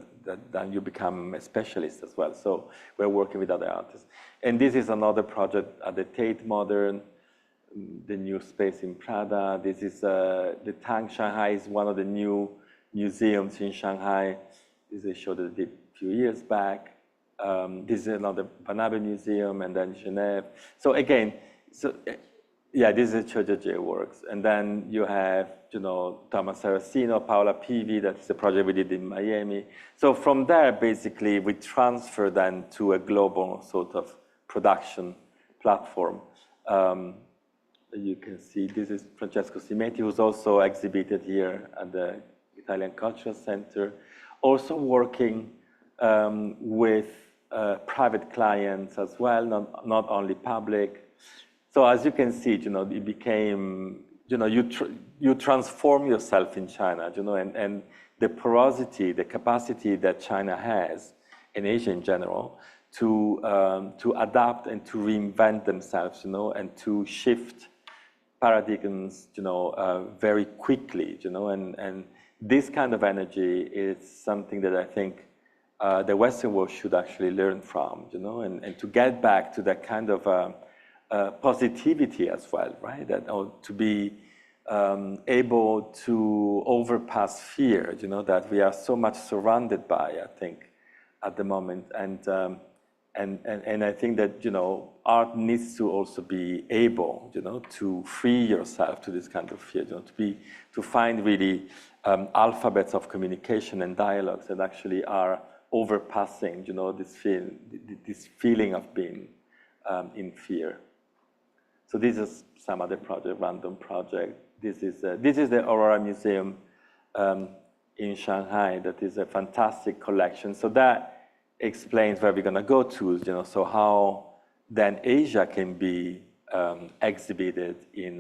then you become a specialist as well. So we're working with other artists. And this is another project at the Tate Modern, the new space in Prada. This is the Tang Shanghai is one of the new museums in Shanghai. This is a show that I did a few years back. This is another Vanabe museum, and then Genève. So again, Yeah, this is Choja J Works. And then you have, Thomas Saracino, Paola Pivi, that's the project we did in Miami. So from there, basically, we transfer then to a global sort of production platform. You can see this is Francesco Simetti, who's also exhibited here at the Italian Cultural Center, also working with private clients as well, not only public. So as you can see, it became, you transform yourself in China, and the porosity, the capacity that China has, in Asia in general, to adapt and to reinvent themselves, and to shift paradigms, very quickly, and this kind of energy is something that I think the Western world should actually learn from, and to get back to that kind of positivity as well, right? That to be able to overpass fear, that we are so much surrounded by, I think, at the moment, and I think that art needs to also be able, to free yourself to this kind of fear, to find really alphabets of communication and dialogues that actually are overpassing, this feeling of being in fear. So this is some other project, random project. This is the Aurora Museum in Shanghai. That is a fantastic collection. So that explains where we're going to go to. So how then Asia can be exhibited in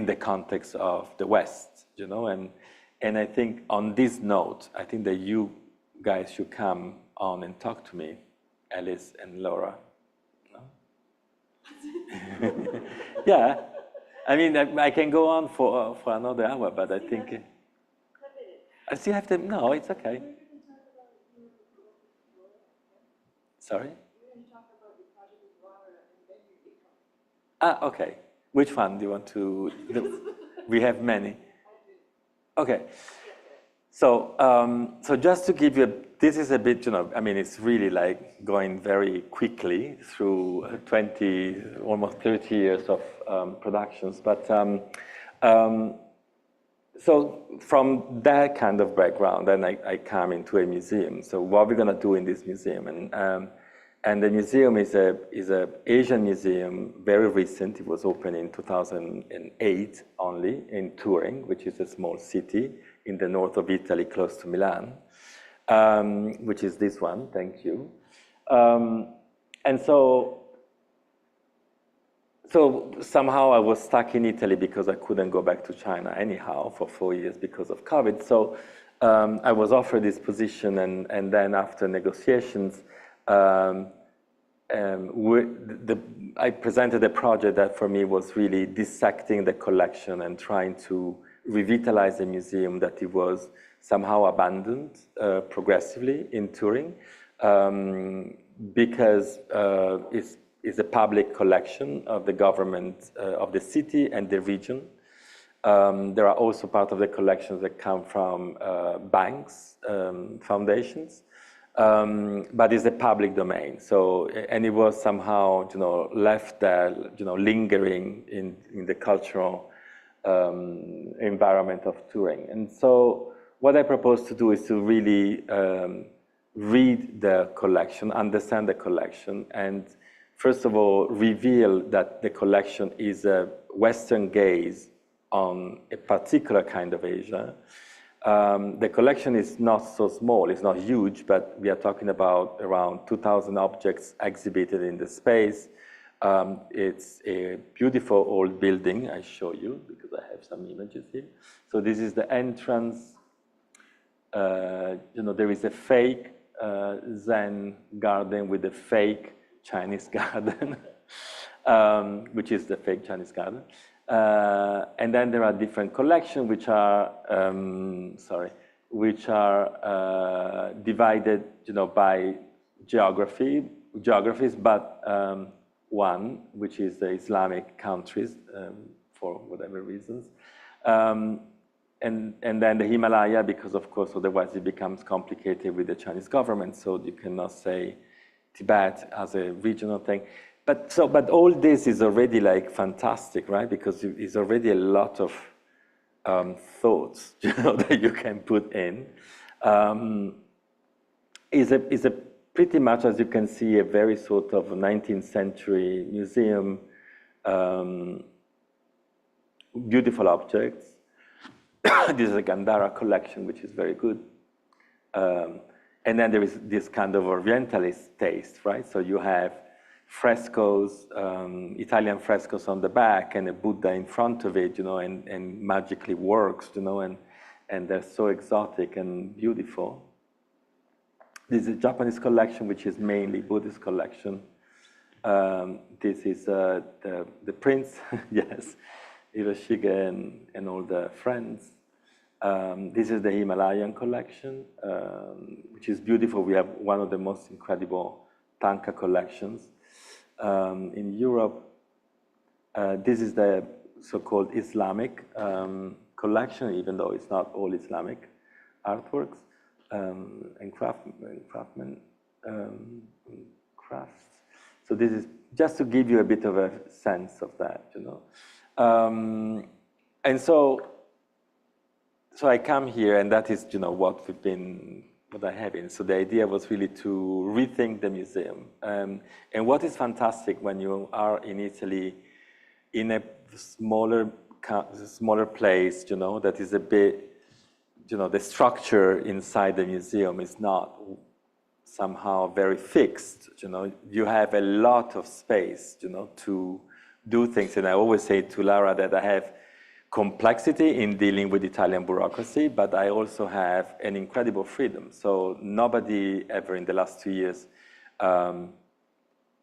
the context of the West. And I think on this note, I think that you guys should come on and talk to me, Alice and Laura. Yeah, I mean, I can go on for another hour, but I think I still have to. No, it's okay. Sorry. Okay. Which one do you want to? We have many. Okay. So, so just to give you, this is a bit, I mean, it's really like going very quickly through 20, almost 30 years of productions. But so from that kind of background, then I come into a museum. So what we're going to do in this museum, and the museum is a Asian museum, very recent. It was opened in 2008 only in Turin, which is a small city in the north of Italy, close to Milan, which is this one, thank you. And so somehow I was stuck in Italy because I couldn't go back to China anyhow for 4 years because of COVID. So I was offered this position, and then after negotiations, I presented a project that for me was really dissecting the collection and trying to revitalize a museum that it was somehow abandoned progressively in Turin, because it's a public collection of the government of the city and the region. There are also part of the collections that come from banks, foundations, but it's a public domain. So, and it was somehow, left there, lingering in the cultural environment of Turin. And so what I propose to do is to really read the collection, understand the collection, and first of all, reveal that the collection is a Western gaze on a particular kind of Asia. The collection is not so small, it's not huge, but we are talking about around 2,000 objects exhibited in the space. It's a beautiful old building, I show you, because I have some images here. So this is the entrance. There is a fake Zen garden with a fake Chinese garden, which is the fake Chinese garden. And then there are different collections which are, divided, by geographies, but one, which is the Islamic countries, for whatever reasons. And then the Himalaya, because of course, otherwise it becomes complicated with the Chinese government, so you cannot say Tibet as a regional thing. But all this is already like fantastic, right? Because it's already a lot of thoughts, that you can put in. Is a pretty much, as you can see, a very sort of 19th century museum, beautiful objects. This is a Gandhara collection, which is very good. And then there is this kind of Orientalist taste, right? So you have frescoes, Italian frescoes on the back, and a Buddha in front of it, and magically works, and they're so exotic and beautiful. This is a Japanese collection, which is mainly Buddhist collection. This is the prince, yes, Hiroshige and all the friends. This is the Himalayan collection, which is beautiful. We have one of the most incredible tanka collections in Europe. This is the so-called Islamic collection, even though it's not all Islamic artworks and crafts. So this is just to give you a bit of a sense of that, and so I come here, and that is, what I have in. So the idea was really to rethink the museum. And what is fantastic when you are in Italy, in a smaller place, that is a bit, the structure inside the museum is not somehow very fixed. You have a lot of space, to do things. And I always say to Lara that I have complexity in dealing with Italian bureaucracy, but I also have an incredible freedom. So nobody ever in the last 2 years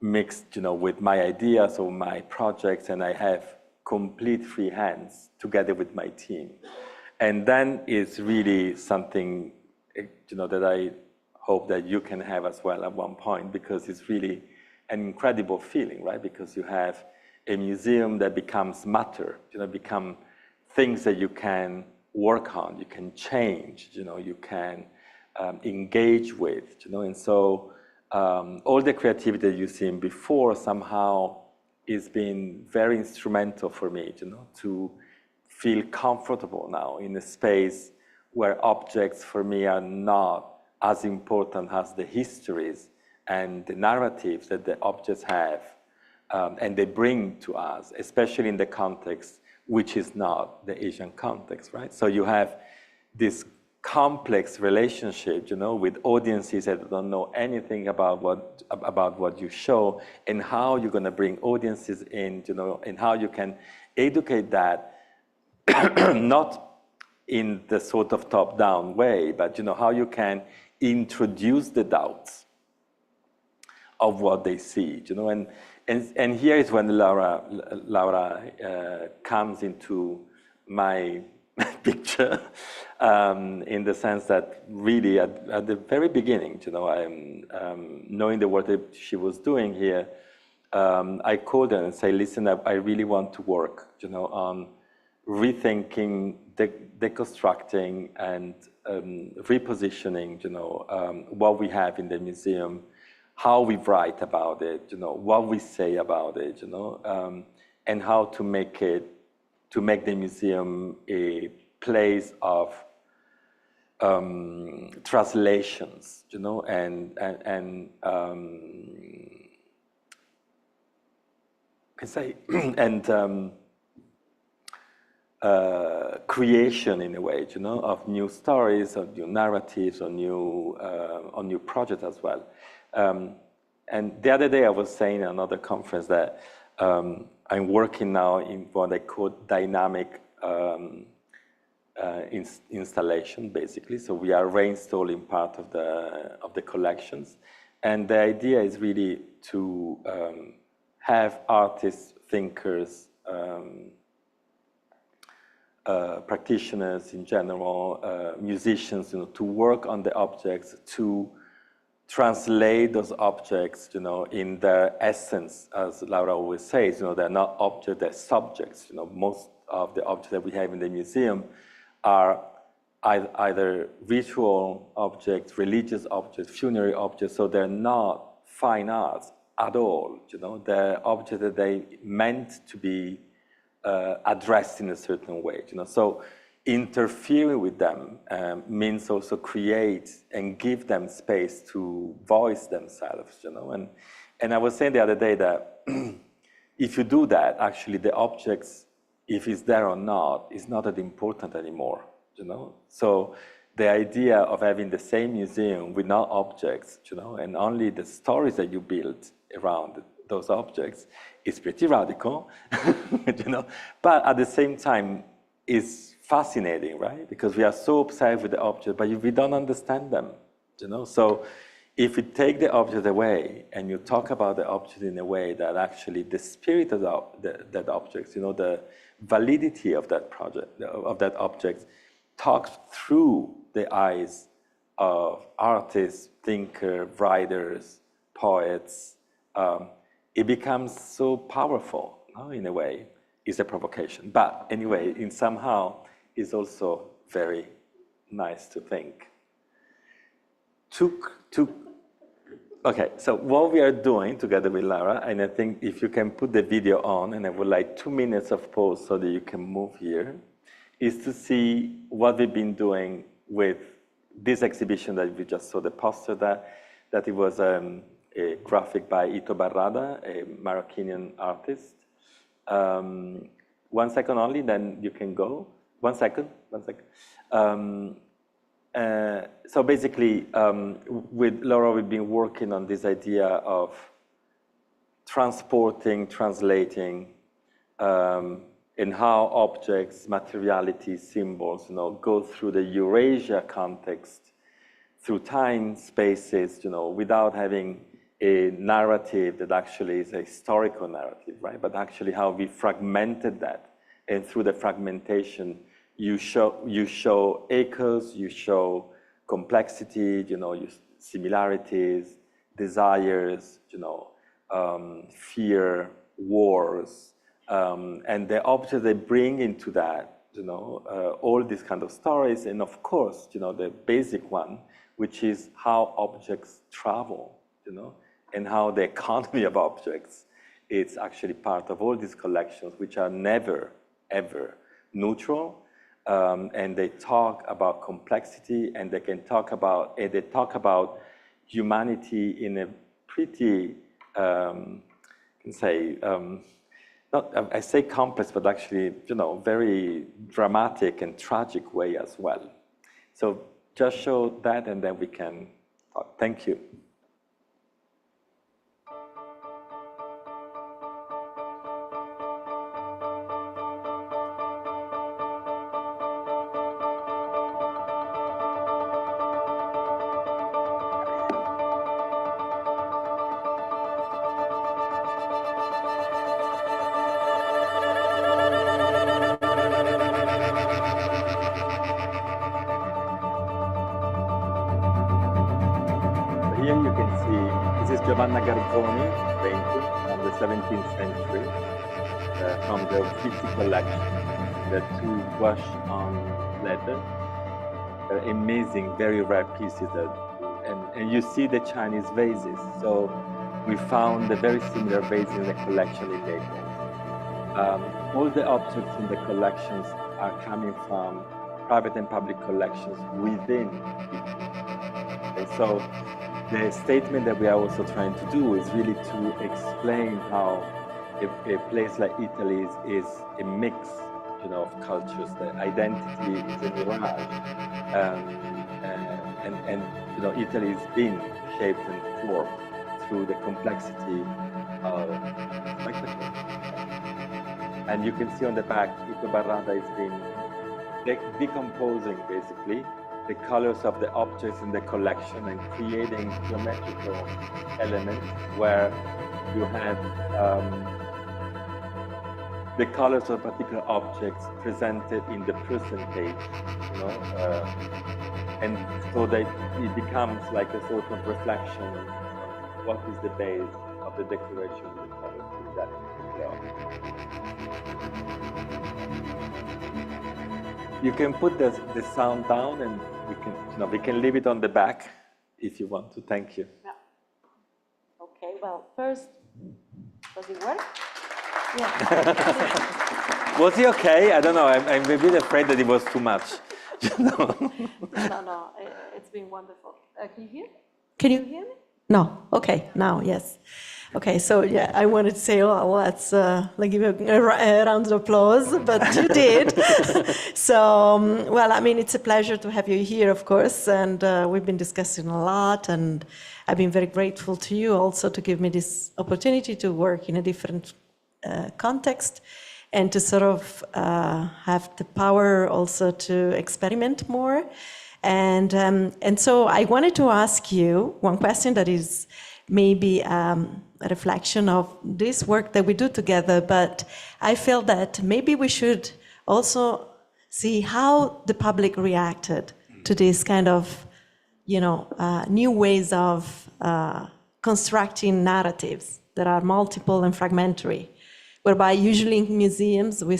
mixed, with my ideas or my projects, and I have complete free hands together with my team. And then it's really something, that I hope that you can have as well at one point, because it's really an incredible feeling, right? Because you have a museum that becomes matter, become things that you can work on, you can change, you can engage with, and so all the creativity that you've seen before somehow is been very instrumental for me, to feel comfortable now in a space where objects for me are not as important as the histories and the narratives that the objects have and they bring to us, especially in the context which is not the Asian context, right? So you have this complex relationship, with audiences that don't know anything about what you show, and how you're going to bring audiences in, and how you can educate that, not in the sort of top-down way, but how you can introduce the doubts of what they see, and here is when Laura comes into my picture, in the sense that really at the very beginning, knowing the work that she was doing here, I called her and say, listen, I really want to work, on rethinking, deconstructing, and repositioning, what we have in the museum, how we write about it, what we say about it, and how to make the museum a place of translations, and creation in a way, of new stories, of new narratives, or new projects as well. And the other day I was saying at another conference that I'm working now in what I call dynamic installation, basically. So we are reinstalling part of the collections, and the idea is really to have artists, thinkers, practitioners in general, musicians, to work on the objects, to translate those objects, in their essence, as Laura always says, they're not objects, they're subjects. Most of the objects that we have in the museum are either ritual objects, religious objects, funerary objects, so they're not fine arts at all. The object that they meant to be addressed in a certain way. So interfering with them means also create and give them space to voice themselves. And I was saying the other day that if you do that, actually the objects, if it's there or not, is not that important anymore. So the idea of having the same museum with no objects, and only the stories that you build around those objects is pretty radical, but at the same time is fascinating, right? Because we are so obsessed with the object, but we don't understand them, So if you take the object away and you talk about the object in a way that actually the spirit of that object, the validity of that project, of that object, talks through the eyes of artists, thinkers, writers, poets, it becomes so powerful, in a way. It's a provocation. But anyway, in somehow, it's also very nice to think. Okay, so what we are doing together with Lara, and I think if you can put the video on, and I would like 2 minutes of pause so that you can move here, is to see what we've been doing with this exhibition that we just saw, the poster that it was a graphic by Ito Barrada, a Moroccanian artist. 1 second only, then you can go. 1 second. So basically, with Laura, we've been working on this idea of transporting, translating, and how objects, materiality, symbols, go through the Eurasia context, through time, spaces, without having a narrative that actually is a historical narrative, right? But actually how we fragmented that, and through the fragmentation, you show echoes, you show complexity, similarities, desires, fear, wars, and the objects they bring into that, all these kind of stories, and of course, the basic one, which is how objects travel, and how the economy of objects is actually part of all these collections, which are never, ever neutral. And they talk about complexity, and they talk about humanity in a pretty, I say complex, but actually, very dramatic and tragic way as well. So just show that, and then we can talk. Thank you. Here you can see, this is Giovanna Garzoni painting from the 17th century, from the Uffizi collection, the 2 wash on leather. Amazing, very rare pieces, and you see the Chinese vases. So we found a very similar vase in the collection in Naples. All the objects in the collections are coming from private and public collections within Italy. And so the statement that we are also trying to do is really to explain how a place like Italy is a mix, of cultures. The identity is a mirage, and Italy has been shaped and formed through the complexity of spectacle. And you can see on the back, Ito Barrada has been decomposing basically the colors of the objects in the collection and creating geometrical elements where you have the colors of particular objects presented in the percentage, and so that it becomes like a sort of reflection of what is the base of the decoration of the colors in that particular object. You can put the sound down, and we can leave it on the back if you want to. Thank you. Yeah. Okay. Well, first, does it work? Yeah. Was he okay? I don't know. I'm a bit afraid that it was too much. No, it's been wonderful. Can you hear me? Can you hear me? No. Okay. Now, yes. Okay. So yeah, I wanted to say, oh, let's give a round of applause, but you did. So, well, I mean, it's a pleasure to have you here, of course, and we've been discussing a lot, and I've been very grateful to you also to give me this opportunity to work in a different context and to sort of have the power also to experiment more. And so I wanted to ask you one question that is maybe a reflection of this work that we do together, but I feel that maybe we should also see how the public reacted to this kind of, new ways of constructing narratives that are multiple and fragmentary, whereby usually in museums we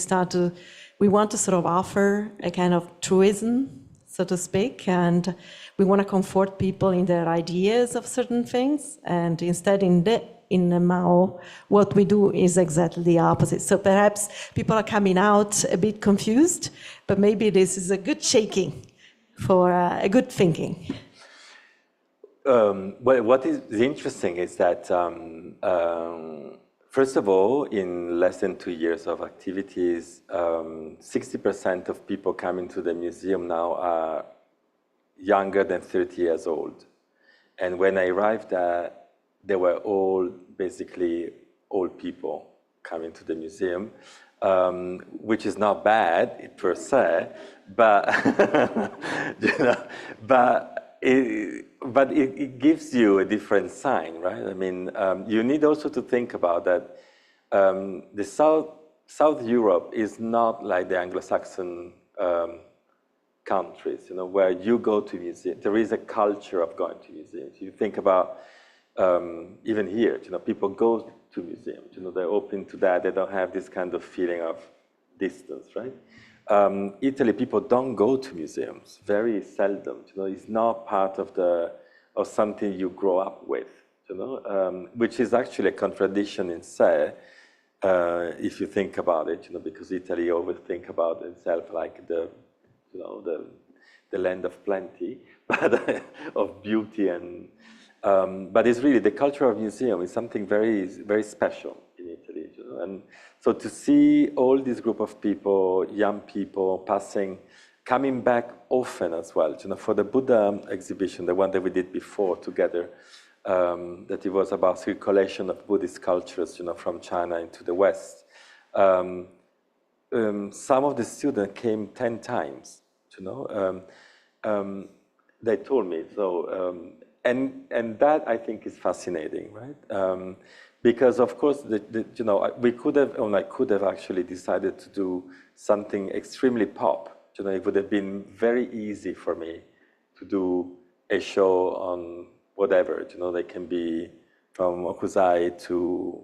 want to sort of offer a kind of truism, so to speak, and we want to comfort people in their ideas of certain things, and instead in the Mao, what we do is exactly the opposite. So perhaps people are coming out a bit confused, but maybe this is a good shaking for a good thinking. Well, what is interesting is that, first of all, in less than 2 years of activities, 60% of people coming to the museum now are younger than 30 years old. And when I arrived there, they were all basically old people coming to the museum, which is not bad per se, but but it gives you a different sign, right? I mean, you need also to think about that. The South Europe is not like the Anglo-Saxon countries, where you go to museums. There is a culture of going to museums. You think about even here, people go to museums. They're open to that. They don't have this kind of feeling of distance, right? Italy, people don't go to museums very seldom. It's not part of something you grow up with. Which is actually a contradiction in se, if you think about it. Because Italy always think about itself like the land of plenty, but of beauty and. But it's really the culture of museum is something very, very special in Italy. And so to see all this group of people, young people, coming back often as well. For the Buddha exhibition, the one that we did before together, that it was about circulation of Buddhist cultures, from China into the West. Some of the students came 10 times. They told me so. And that I think is fascinating, right? Because of course, we could have, or I could have actually decided to do something extremely pop. It would have been very easy for me to do a show on whatever. They can be from Okuzai to,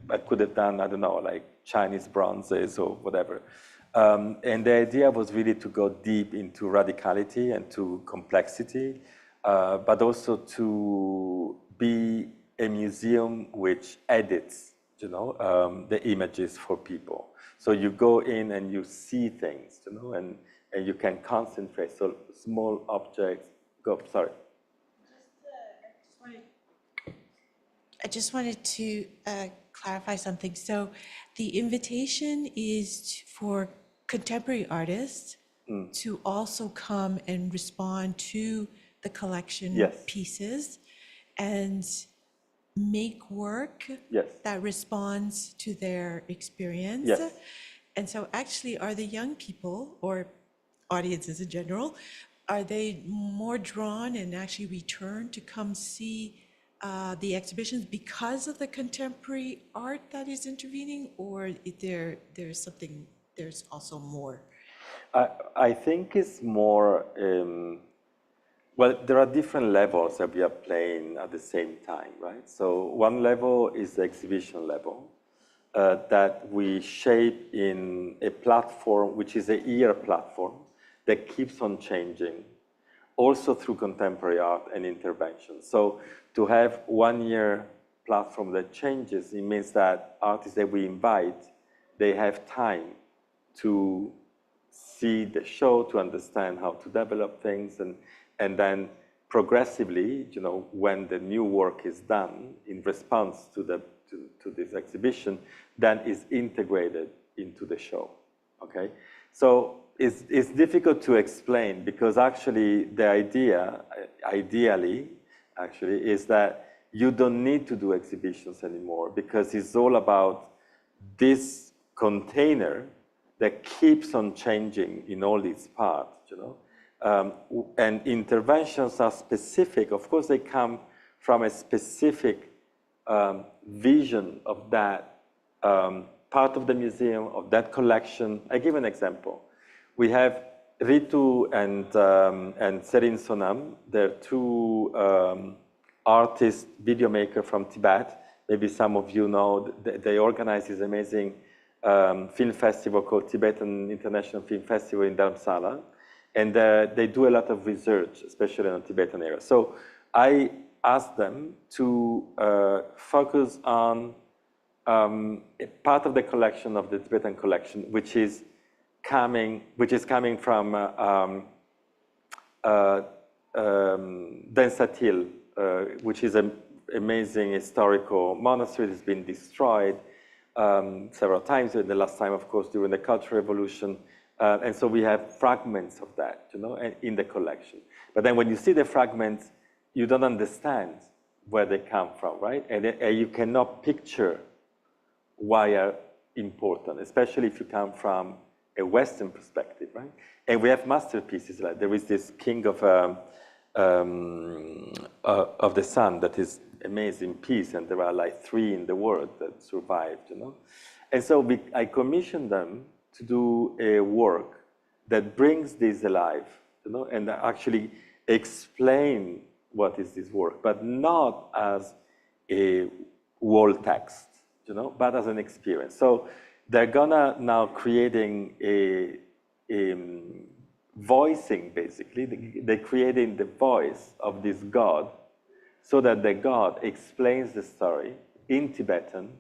I could have done, I don't know, like Chinese bronzes or whatever. And the idea was really to go deep into radicality and to complexity. But also to be a museum which edits, the images for people. So you go in and you see things, and you can concentrate. So small objects. Sorry. I just wanted to clarify something. So the invitation is for contemporary artists to also come and respond to the collection pieces and make work that responds to their experience. Yes. And so actually, are the young people or audiences in general, are they more drawn and actually return to come see the exhibitions because of the contemporary art that is intervening, or there's also more? I think it's more, well, there are different levels that we are playing at the same time, right? So one level is the exhibition level that we shape in a platform, which is a year platform that keeps on changing, also through contemporary art and intervention. So to have 1 year platform that changes, it means that artists that we invite, they have time to see the show, to understand how to develop things, and then progressively, you know, when the new work is done in response to this exhibition, then is integrated into the show. Okay, so it's difficult to explain because actually the idea, ideally, actually, is that you don't need to do exhibitions anymore because it's all about this container that keeps on changing in all its parts, you know. And interventions are specific. Of course, they come from a specific vision of that part of the museum, of that collection. I give an example. We have Ritu and Serin Sonam. They're two artists, video maker from Tibet. Maybe some of you know, they organize this amazing film festival called Tibetan International Film Festival in Dharamsala. And they do a lot of research, especially in the Tibetan area. So I asked them to focus on a part of the collection of the Tibetan collection, which is coming from Densatil, which is an amazing historical monastery that's been destroyed several times. The last time, of course, during the Cultural Revolution. And so we have fragments of that, you know, in the collection. But then when you see the fragments, you don't understand where they come from, right? And you cannot picture why are important, especially if you come from a Western perspective, right? And we have masterpieces like there is this King of the Sun that is amazing piece, and there are like 3 in the world that survived, you know. And so I commissioned them to do a work that brings this alive, you know, and actually explain what is this work, but not as a wall text, you know, but as an experience. So they're gonna now creating a voicing, basically. They're creating the voice of this God so that the God explains the story in Tibetan,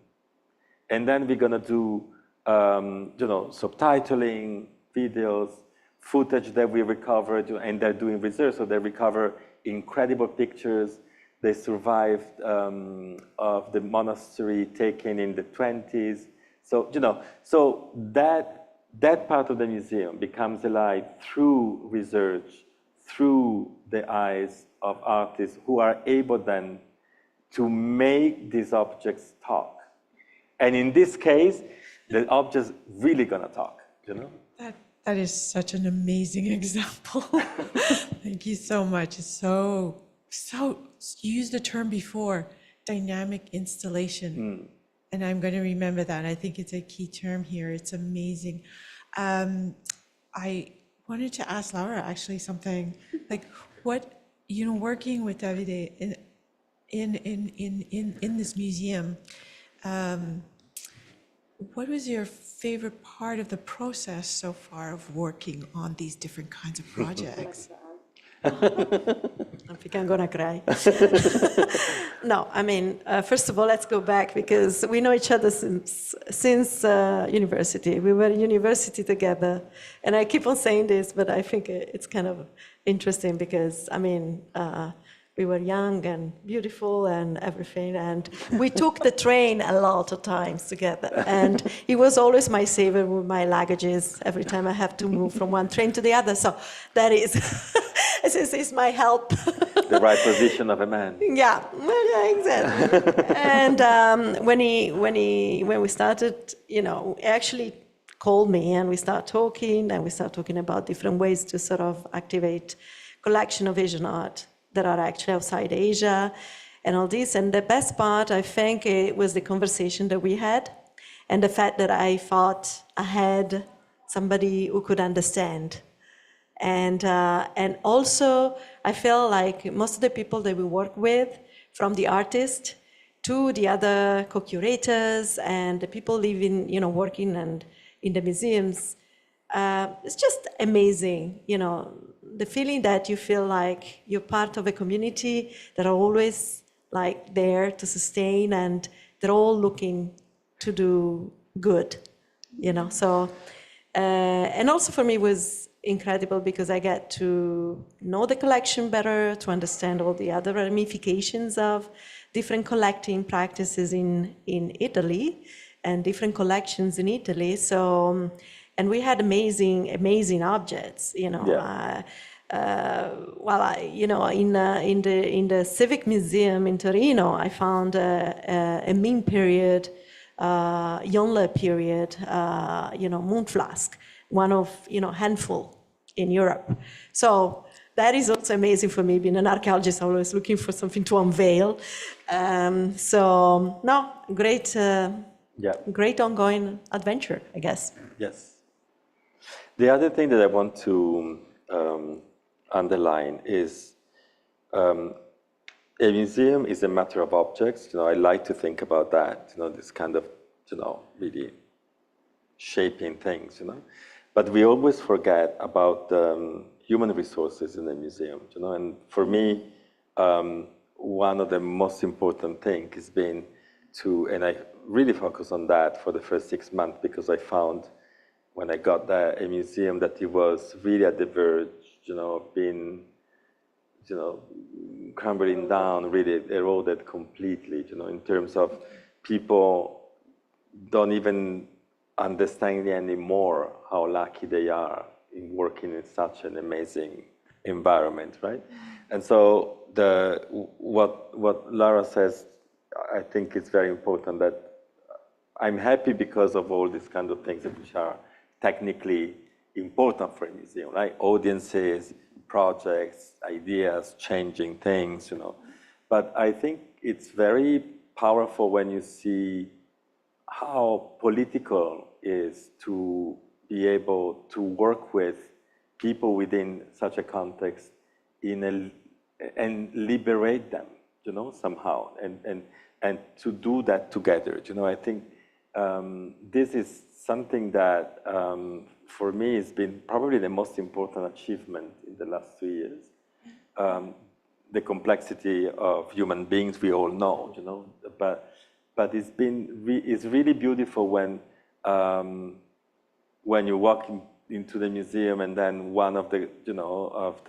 and then we're gonna do you know, subtitling, videos, footage that we recovered, and they're doing research, so they recover incredible pictures. They survived of the monastery taken in the 20s. So, you know, so that part of the museum becomes alive through research, through the eyes of artists who are able then to make these objects talk. And in this case, the object's really gonna talk, you know? That is such an amazing example. Thank you so much. It's so, you used the term before, dynamic installation. And I'm going to remember that. I think it's a key term here. It's amazing. I wanted to ask Laura actually something, like what, you know, working with Davide in this museum, what was your favorite part of the process so far of working on these different kinds of projects? I think I'm gonna cry. No, I mean, first of all, let's go back because we know each other since university. We were in university together, and I keep on saying this, but I think it's kind of interesting because, I mean, we were young and beautiful and everything, and we took the train a lot of times together. And he was always my savior with my luggages every time I have to move from one train to the other. So that is, this is my help. The right position of a man. Yeah, well, yeah, exactly. And when we started, you know, he actually called me and we started talking about different ways to sort of activate collection of Asian art that are actually outside Asia and all this. And the best part, I think, it was the conversation that we had and the fact that I thought I had somebody who could understand. And also, I felt like most of the people that we work with, from the artist to the other co-curators and the people living, you know, working and in the museums, it's just amazing, you know, the feeling that you feel like you're part of a community that are always like there to sustain, and they're all looking to do good, you know. So, and also for me was incredible because I get to know the collection better, to understand all the other ramifications of different collecting practices in Italy and different collections in Italy. So, and we had amazing objects, you know. Yeah. You know, in the Civic Museum in Torino, I found a Ming period, Yonle period, you know, moon flask, one of, you know, handful in Europe. So that is also amazing for me. Being an archaeologist, I'm always looking for something to unveil. So no, great, great ongoing adventure, I guess. Yes. The other thing that I want to underline is a museum is a matter of objects. You know, I like to think about that. You know, this kind of, you know, really shaping things. You know, but we always forget about human resources in a museum. You know, and for me, one of the most important things has been to, and I really focus on that for the first 6 months because I found when I got there a museum that it was really at the verge, you know, of being, you know, crumbling down, really eroded completely, you know, in terms of people don't even understand anymore how lucky they are in working in such an amazing environment, right? And so what Lara says, I think it's very important that I'm happy because of all these kind of things which are technically important for a museum, right? Audiences, projects, ideas, changing things, you know. But I think it's very powerful when you see how political is to be able to work with people within such a context and liberate them, you know, somehow, and to do that together. You know, I think this is something that for me has been probably the most important achievement in the last 3 years. The complexity of human beings we all know, you know, but it's really beautiful when you walk into the museum and then one of the, you know, of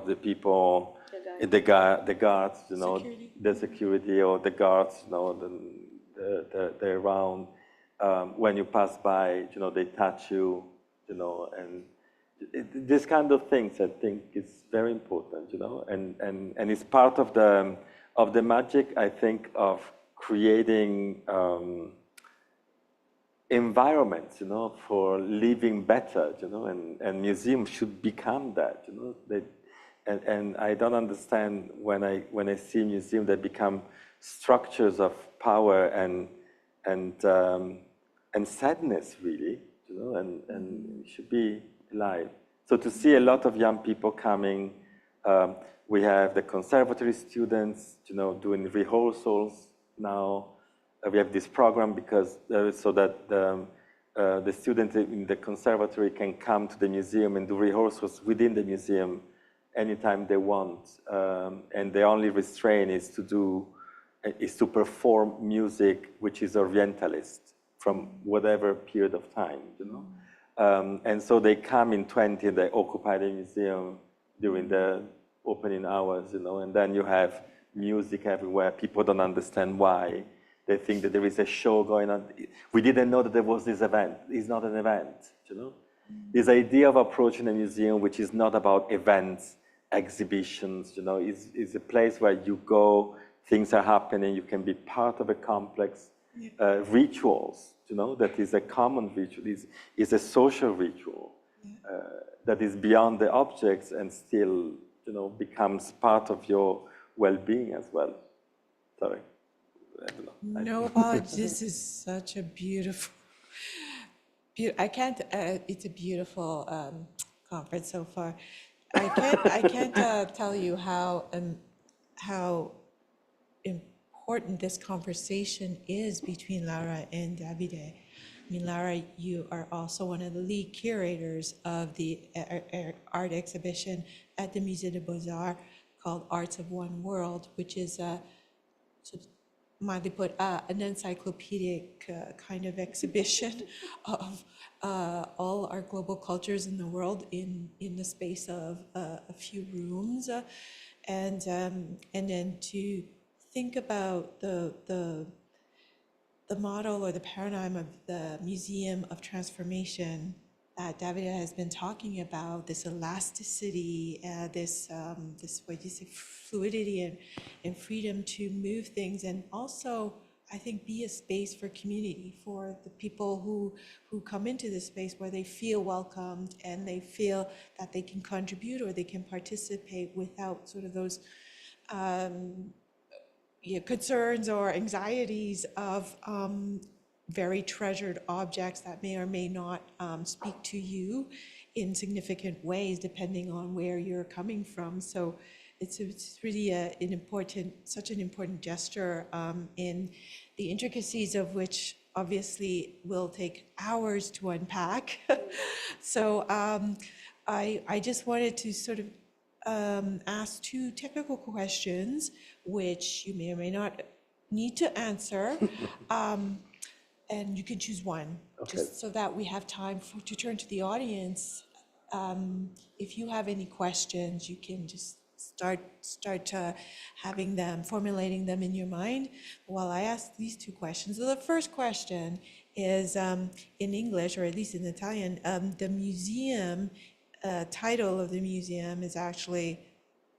the people, the guards, you know, the security or the guards, you know, they're around. When you pass by, you know, they touch you, you know, and this kind of things I think is very important, you know, and it's part of the magic, I think, of creating environments, you know, for living better, you know, and museums should become that, you know. And I don't understand when I see museums that become structures of power and sadness, really, you know, and it should be alive. So to see a lot of young people coming, we have the conservatory students, you know, doing rehearsals now. We have this program because so that the students in the conservatory can come to the museum and do rehearsals within the museum anytime they want, and the only restraint is to perform music which is Orientalist from whatever period of time, you know. And so they come in 20 and they occupy the museum during the opening hours, you know, and then you have music everywhere. People don't understand why. They think that there is a show going on. We didn't know that there was this event. It's not an event, you know. This idea of approaching a museum which is not about events, exhibitions, you know, is a place where you go, things are happening, you can be part of a complex rituals, you know, that is a common ritual, is a social ritual that is beyond the objects and still, you know, becomes part of your well-being as well. Sorry. I don't know. No apologies. This is such a beautiful, it's a beautiful conference so far. I can't tell you how important this conversation is between Lara and Davide. I mean, Lara, you are also one of the lead curators of the art exhibition at the Musée des Beaux-Arts called Arts of One World, which is sort of, mildly put, an encyclopedic kind of exhibition of all our global cultures in the world in the space of a few rooms, and then to think about the model or the paradigm of the Museum of Transformation that Davide has been talking about, this elasticity, this what you say, fluidity and freedom to move things, and also I think be a space for community, for the people who come into this space where they feel welcomed and they feel that they can contribute or they can participate without sort of those concerns or anxieties of very treasured objects that may or may not speak to you in significant ways, depending on where you're coming from. So it's really such an important gesture in the intricacies of which obviously will take hours to unpack. So I just wanted to sort of ask two technical questions, which you may or may not need to answer. And you can choose one, just so that we have time to turn to the audience. If you have any questions, you can just start formulating them in your mind while I ask these two questions. So the first question is in English, or at least in Italian. The museum title of the museum is actually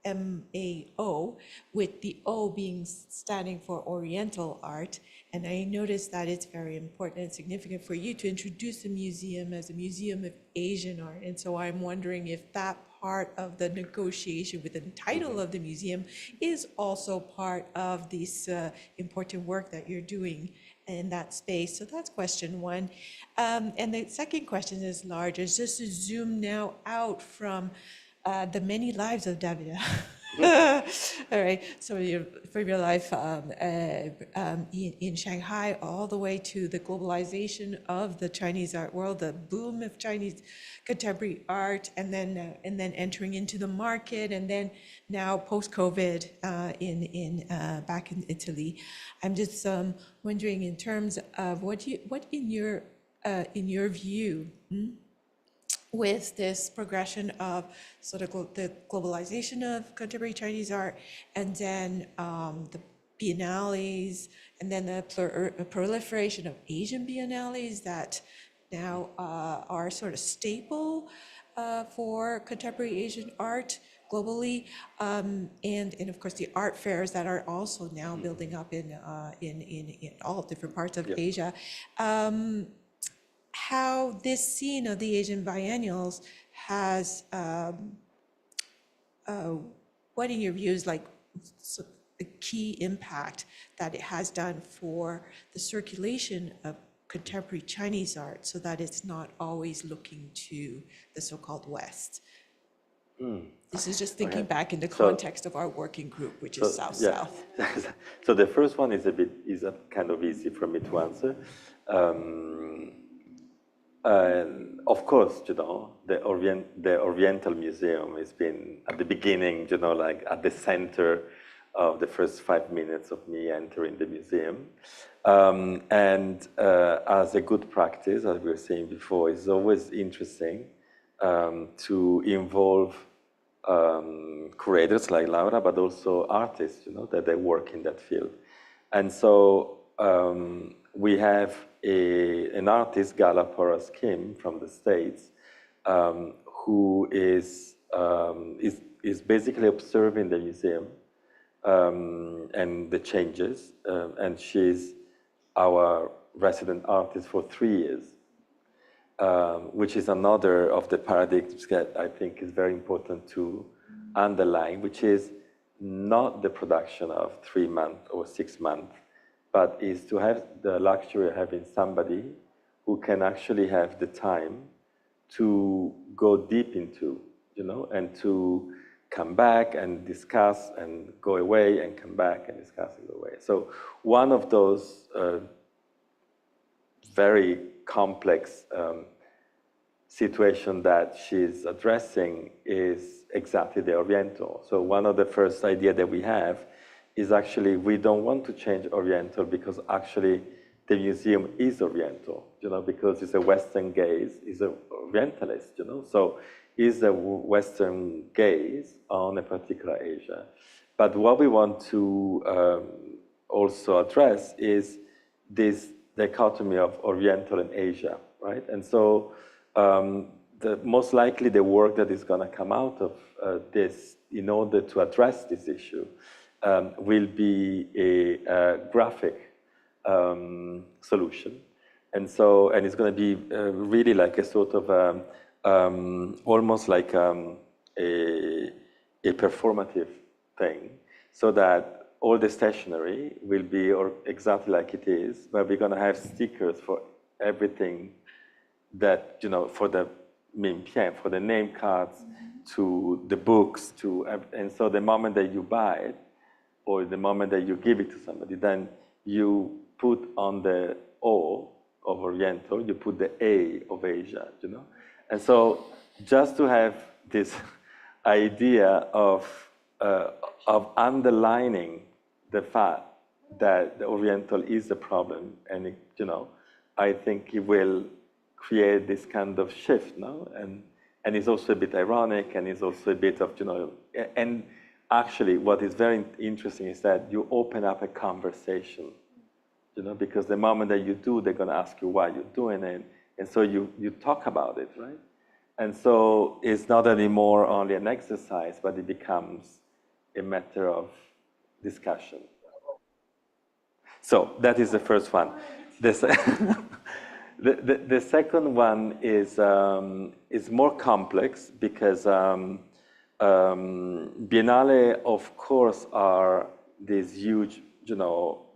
MAO, with the O being standing for Oriental Art. And I noticed that it's very important and significant for you to introduce the museum as a museum of Asian art. And so I'm wondering if that part of the negotiation with the title of the museum is also part of this important work that you're doing in that space. So that's question one. And the second question is larger. It's just to zoom now out from the many lives of Davide. All right, so from your life in Shanghai all the way to the globalization of the Chinese art world, the boom of Chinese contemporary art, and then entering into the market, and then now post-COVID back in Italy. I'm just wondering, in terms of what in your view, with this progression of sort of the globalization of contemporary Chinese art, and then the biennales, and then the proliferation of Asian biennales that now are sort of staple for contemporary Asian art globally, and of course the art fairs that are also now building up in all different parts of Asia. How this scene of the Asian biennials has, what in your view is like the key impact that it has done for the circulation of contemporary Chinese art, so that it's not always looking to the so-called West? This is just thinking back in the context of our working group, which is South-South. So the first one is kind of easy for me to answer. Of course, the Oriental Museum has been at the beginning, like at the center of the first 5 minutes of me entering the museum. And as a good practice, as we were saying before, it's always interesting to involve curators like Laura, but also artists, that they work in that field. And so we have an artist, Gala Porras Kim, from the States, who is basically observing the museum and the changes, and she's our resident artist for 3 years, which is another of the paradigms that I think is very important to underline, which is not the production of 3 months or 6 months, but is to have the luxury of having somebody who can actually have the time to go deep into, and to come back and discuss and go away and come back and discuss and go away. So one of those very complex situation that she's addressing is exactly the Oriental. So one of the first ideas that we have is actually we don't want to change Oriental because actually the museum is Oriental, because it's a Western gaze, it's an Orientalist, so it's a Western gaze on a particular Asia. But what we want to also address is this dichotomy of Oriental and Asia, right? And so most likely the work that is going to come out of this in order to address this issue will be a graphic solution. And it's going to be really like a sort of almost like a performative thing, so that all the stationery will be exactly like it is, but we're going to have stickers for everything that, for the minpian, for the name cards, to the books, and so the moment that you buy it, or the moment that you give it to somebody, then you put on the O of Oriental, you put the A of Asia, And so just to have this idea of underlining the fact that the Oriental is a problem, and I think it will create this kind of shift, no? And it's also a bit ironic, and it's also a bit of, and actually what is very interesting is that you open up a conversation, because the moment that you do, they're going to ask you why you're doing it, and so you talk about it, right? And so it's not anymore only an exercise, but it becomes a matter of discussion. So that is the first one. The second one is more complex because Biennale, of course, are this huge,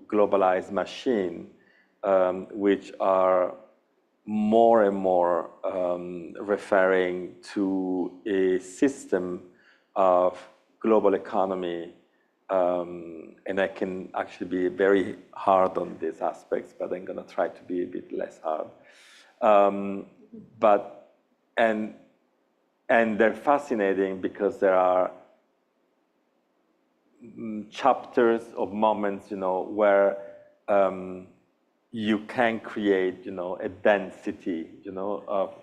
globalized machine, which are more and more referring to a system of global economy, and I can actually be very hard on these aspects, but I'm going to try to be a bit less hard. And they're fascinating because there are chapters of moments, where you can create, a density, of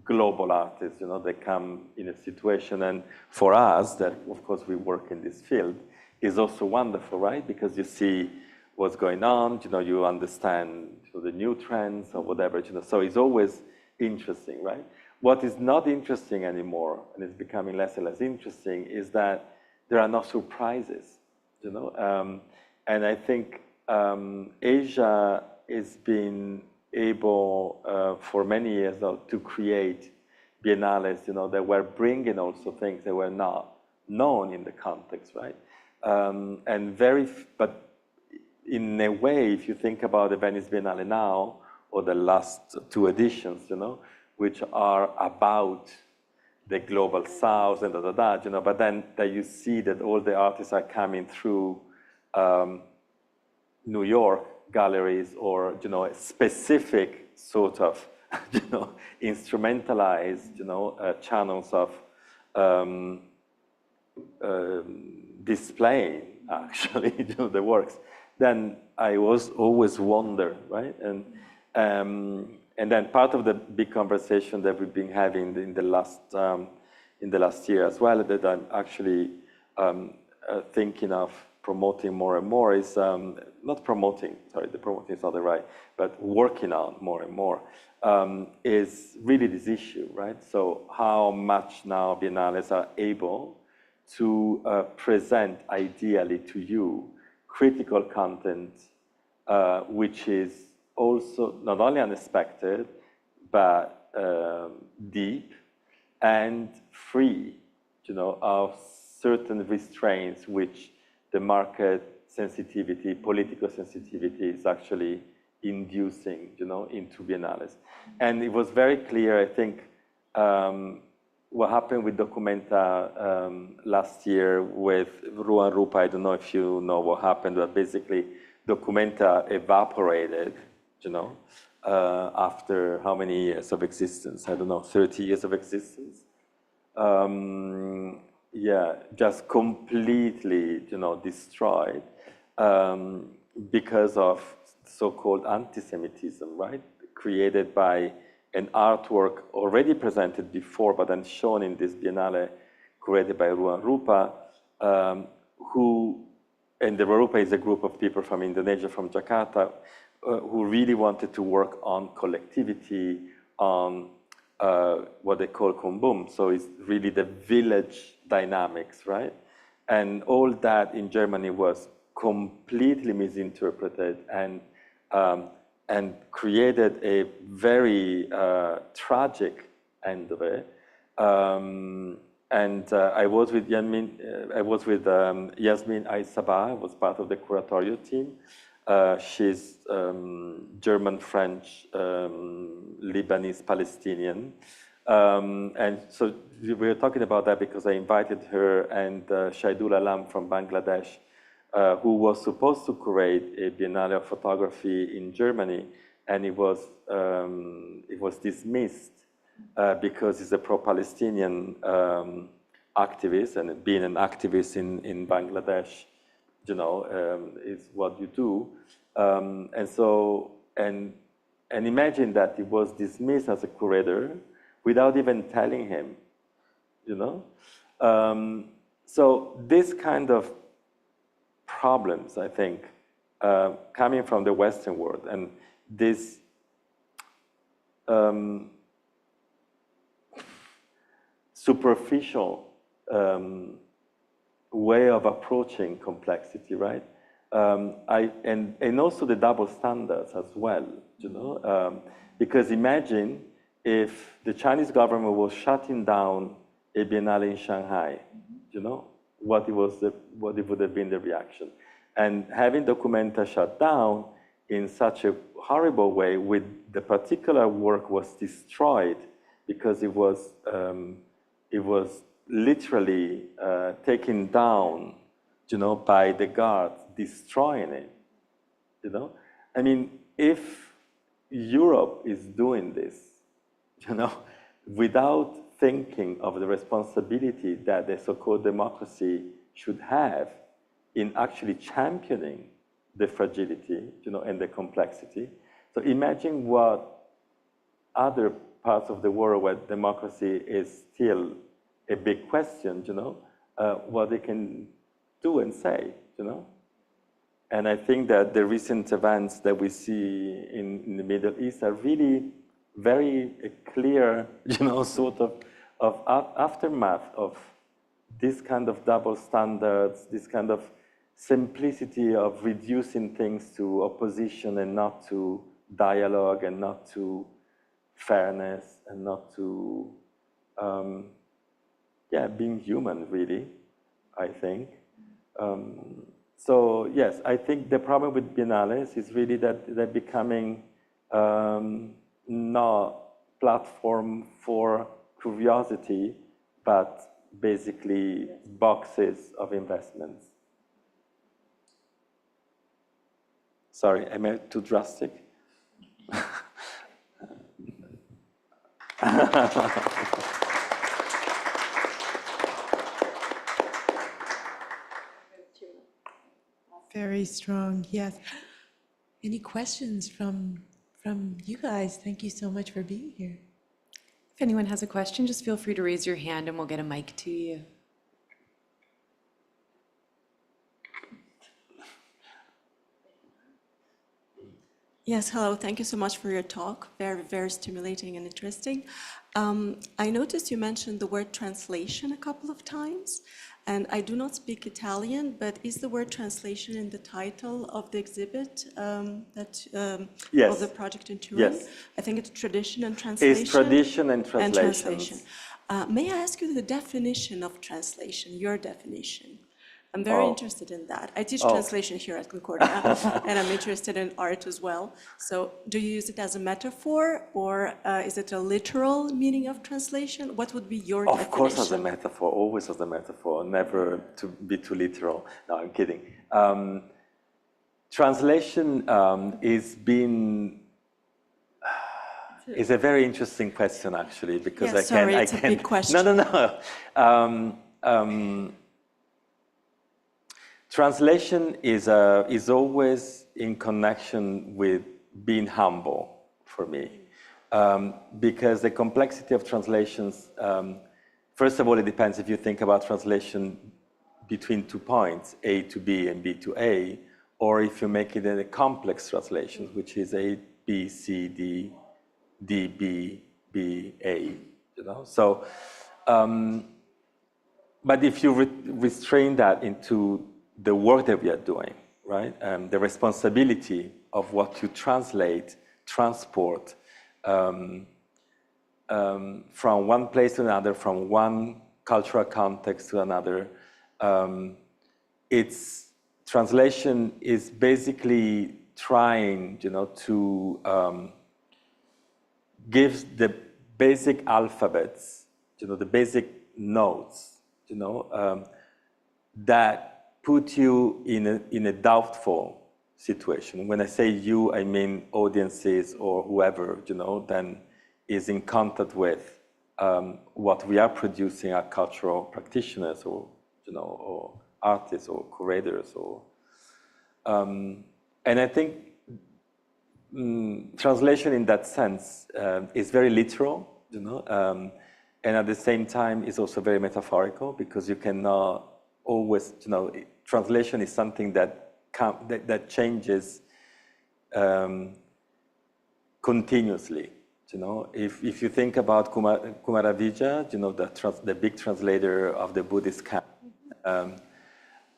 global artists, they come in a situation. And for us, that of course we work in this field, is also wonderful, right? Because you see what's going on, you understand the new trends or whatever, so it's always interesting, right? What is not interesting anymore, and it's becoming less and less interesting, is that there are no surprises, and I think Asia has been able for many years now to create biennales, that were bringing also things that were not known in the context, right? But in a way, if you think about the Venice Biennale now, or the last two editions, which are about the global south and but then that you see that all the artists are coming through New York galleries, or a specific sort of instrumentalized channels of displaying actually the works, then I was always wonder, right? And then part of the big conversation that we've been having in the last year as well, that I'm actually thinking of promoting more and more, is not promoting, sorry, the promoting is not the right, but working on more and more, is really this issue, right? So how much now biennales are able to present ideally to you critical content, which is also not only unexpected, but deep and free, of certain restraints which the market sensitivity, political sensitivity is actually inducing, into biennales. And it was very clear, I think, what happened with Documenta last year with Ruan Rupa. I don't know if you know what happened, but basically Documenta evaporated, after how many years of existence? I don't know, 30 years of existence. Yeah, just completely, destroyed because of so-called anti-Semitism, right? Created by an artwork already presented before, but then shown in this Biennale, created by Ruan Rupa, and the Rupa is a group of people from Indonesia, from Jakarta, who really wanted to work on collectivity, on what they call kumbum. So it's really the village dynamics, right? And all that in Germany was completely misinterpreted and created a very tragic end of it. I was with Yasmin Aysaba, I was part of the curatorial team. She's German, French, Lebanese, Palestinian. And so we were talking about that because I invited her and Shaidul Alam from Bangladesh, who was supposed to curate a Biennale of photography in Germany, and it was dismissed because he's a pro-Palestinian activist, and being an activist in Bangladesh, is what you do. And imagine that he was dismissed as a curator without even telling him, So this kind of problems, I think, coming from the Western world, and this superficial way of approaching complexity, right? And also the double standards as well, because imagine if the Chinese government was shutting down a Biennale in Shanghai, what it would have been the reaction. And having Documenta shut down in such a horrible way, with the particular work was destroyed because it was literally taken down, by the guards, destroying it, I mean, if Europe is doing this, without thinking of the responsibility that the so-called democracy should have in actually championing the fragility, and the complexity. So imagine what other parts of the world where democracy is still a big question, what they can do and say, And I think that the recent events that we see in the Middle East are really very clear, sort of aftermath of this kind of double standards, this kind of simplicity of reducing things to opposition and not to dialogue and not to fairness and not to, being human, really, I think. So yes, I think the problem with biennales is really that they're becoming not platform for curiosity, but basically boxes of investments. Sorry, am I too drastic? Very strong, yes. Any questions from you guys? Thank you so much for being here. If anyone has a question, just feel free to raise your hand and we'll get a mic to you. Yes, hello. Thank you so much for your talk. Very, very stimulating and interesting. I noticed you mentioned the word translation a couple of times, and I do not speak Italian, but is the word translation in the title of the exhibit yes. of the project in Turin? Yes. I think it's tradition and translation. It's tradition and translation. May I ask you the definition of translation, your definition? I'm very interested in that. I teach translation here at Concordia, and I'm interested in art as well. So do you use it as a metaphor, or is it a literal meaning of translation? What would be your definition? Of course as a metaphor, always as a metaphor, never to be too literal. No, I'm kidding. Translation is being It's a very interesting question, actually, because Yeah, sorry, it's a big question. No. Translation is always in connection with being humble for me, because the complexity of translations. First of all, it depends if you think about translation between 2 points, A to B and B to A, or if you make it in a complex translation, which is A, B, C, D, D, B, B, A, you know? So, but if you restrain that into the work that we are doing, right? The responsibility of what you translate, transport, from one place to another, from one cultural context to another, its translation is basically trying, you know, to give the basic alphabets, you know, the basic notes, you know, that put you in a doubtful situation. When I say you, I mean audiences or whoever, you know, then is in contact with what we are producing, our cultural practitioners, or, you know, or artists or curators, or and I think translation in that sense is very literal, you know, and at the same time is also very metaphorical, because you cannot always, you know, translation is something that changes continuously. You know, if you think about Kumaravija, you know, the big translator of the Buddhist canon,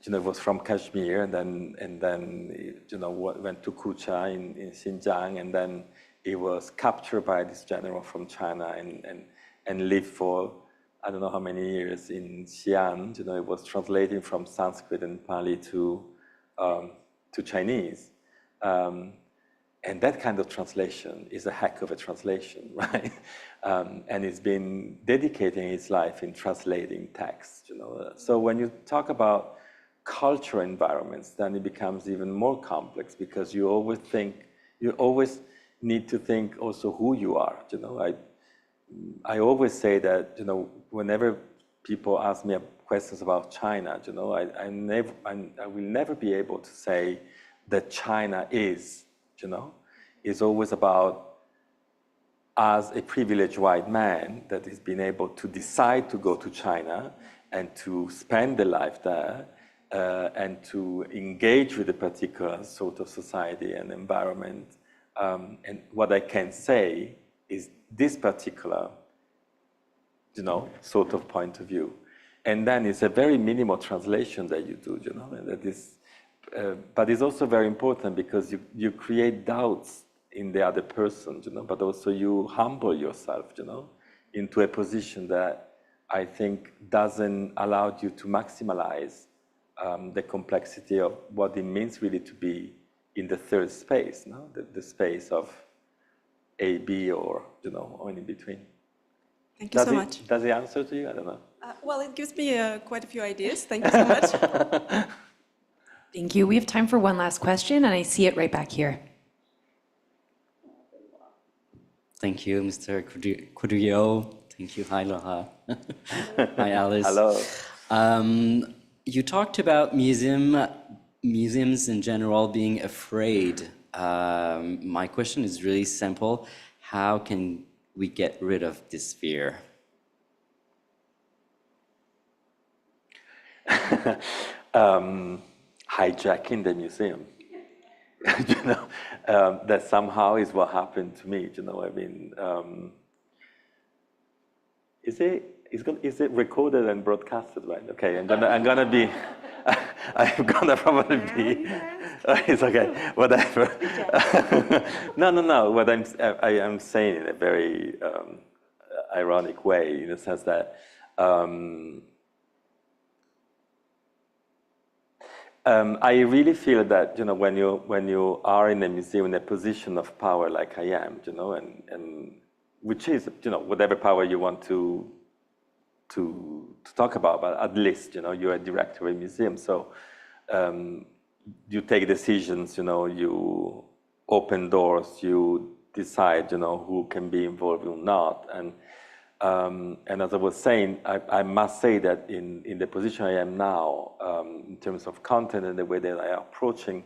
you know, was from Kashmir, and then you know, went to Kucha in Xinjiang, and then he was captured by this general from China and lived for I don't know how many years in Xi'an. You know, it was translating from Sanskrit and Pali to Chinese. And that kind of translation is a heck of a translation, right? And he's been dedicating his life in translating text, you know. So when you talk about cultural environments, then it becomes even more complex, because you always need to think also who you are, you know. I always say that, you know, whenever people ask me questions about China, you know, I will never be able to say that China is, you know. It's always about, as a privileged white man that has been able to decide to go to China and to spend a life there, and to engage with a particular sort of society and environment. And what I can say is this particular, you know, sort of point of view. And then it's a very minimal translation that you do, you know, and that is, but it's also very important, because you create doubts in the other person, you know, but also you humble yourself, you know, into a position that I think doesn't allow you to maximize the complexity of what it means really to be in the third space, no? The space of A, B, or, you know, or in between. Thank you so much. Does it answer to you? I don't know. Well, it gives me quite a few ideas. Thank you so much. Thank you. We have time for one last question, and I see it right back here. Thank you, Mr. Quadrio. Thank you. Hi, Laura. Hi, Alice. Hello. You talked about museums in general being afraid. My question is really simple. How can we get rid of this fear? Hijacking the museum. You know, that somehow is what happened to me. You know, I mean, is it recorded and broadcasted, right? Okay, I'm gonna be, I'm gonna probably be. It's okay, whatever. No. What I'm saying in a very ironic way, in the sense that. I really feel that, you know, when you are in a museum in a position of power like I am, you know, and which is, you know, whatever power you want to talk about, but at least, you know, you're a director of a museum, so you take decisions, you know, you open doors, you decide, who can be involved or not. And as I was saying, I must say that in the position I am now, in terms of content and the way that I am approaching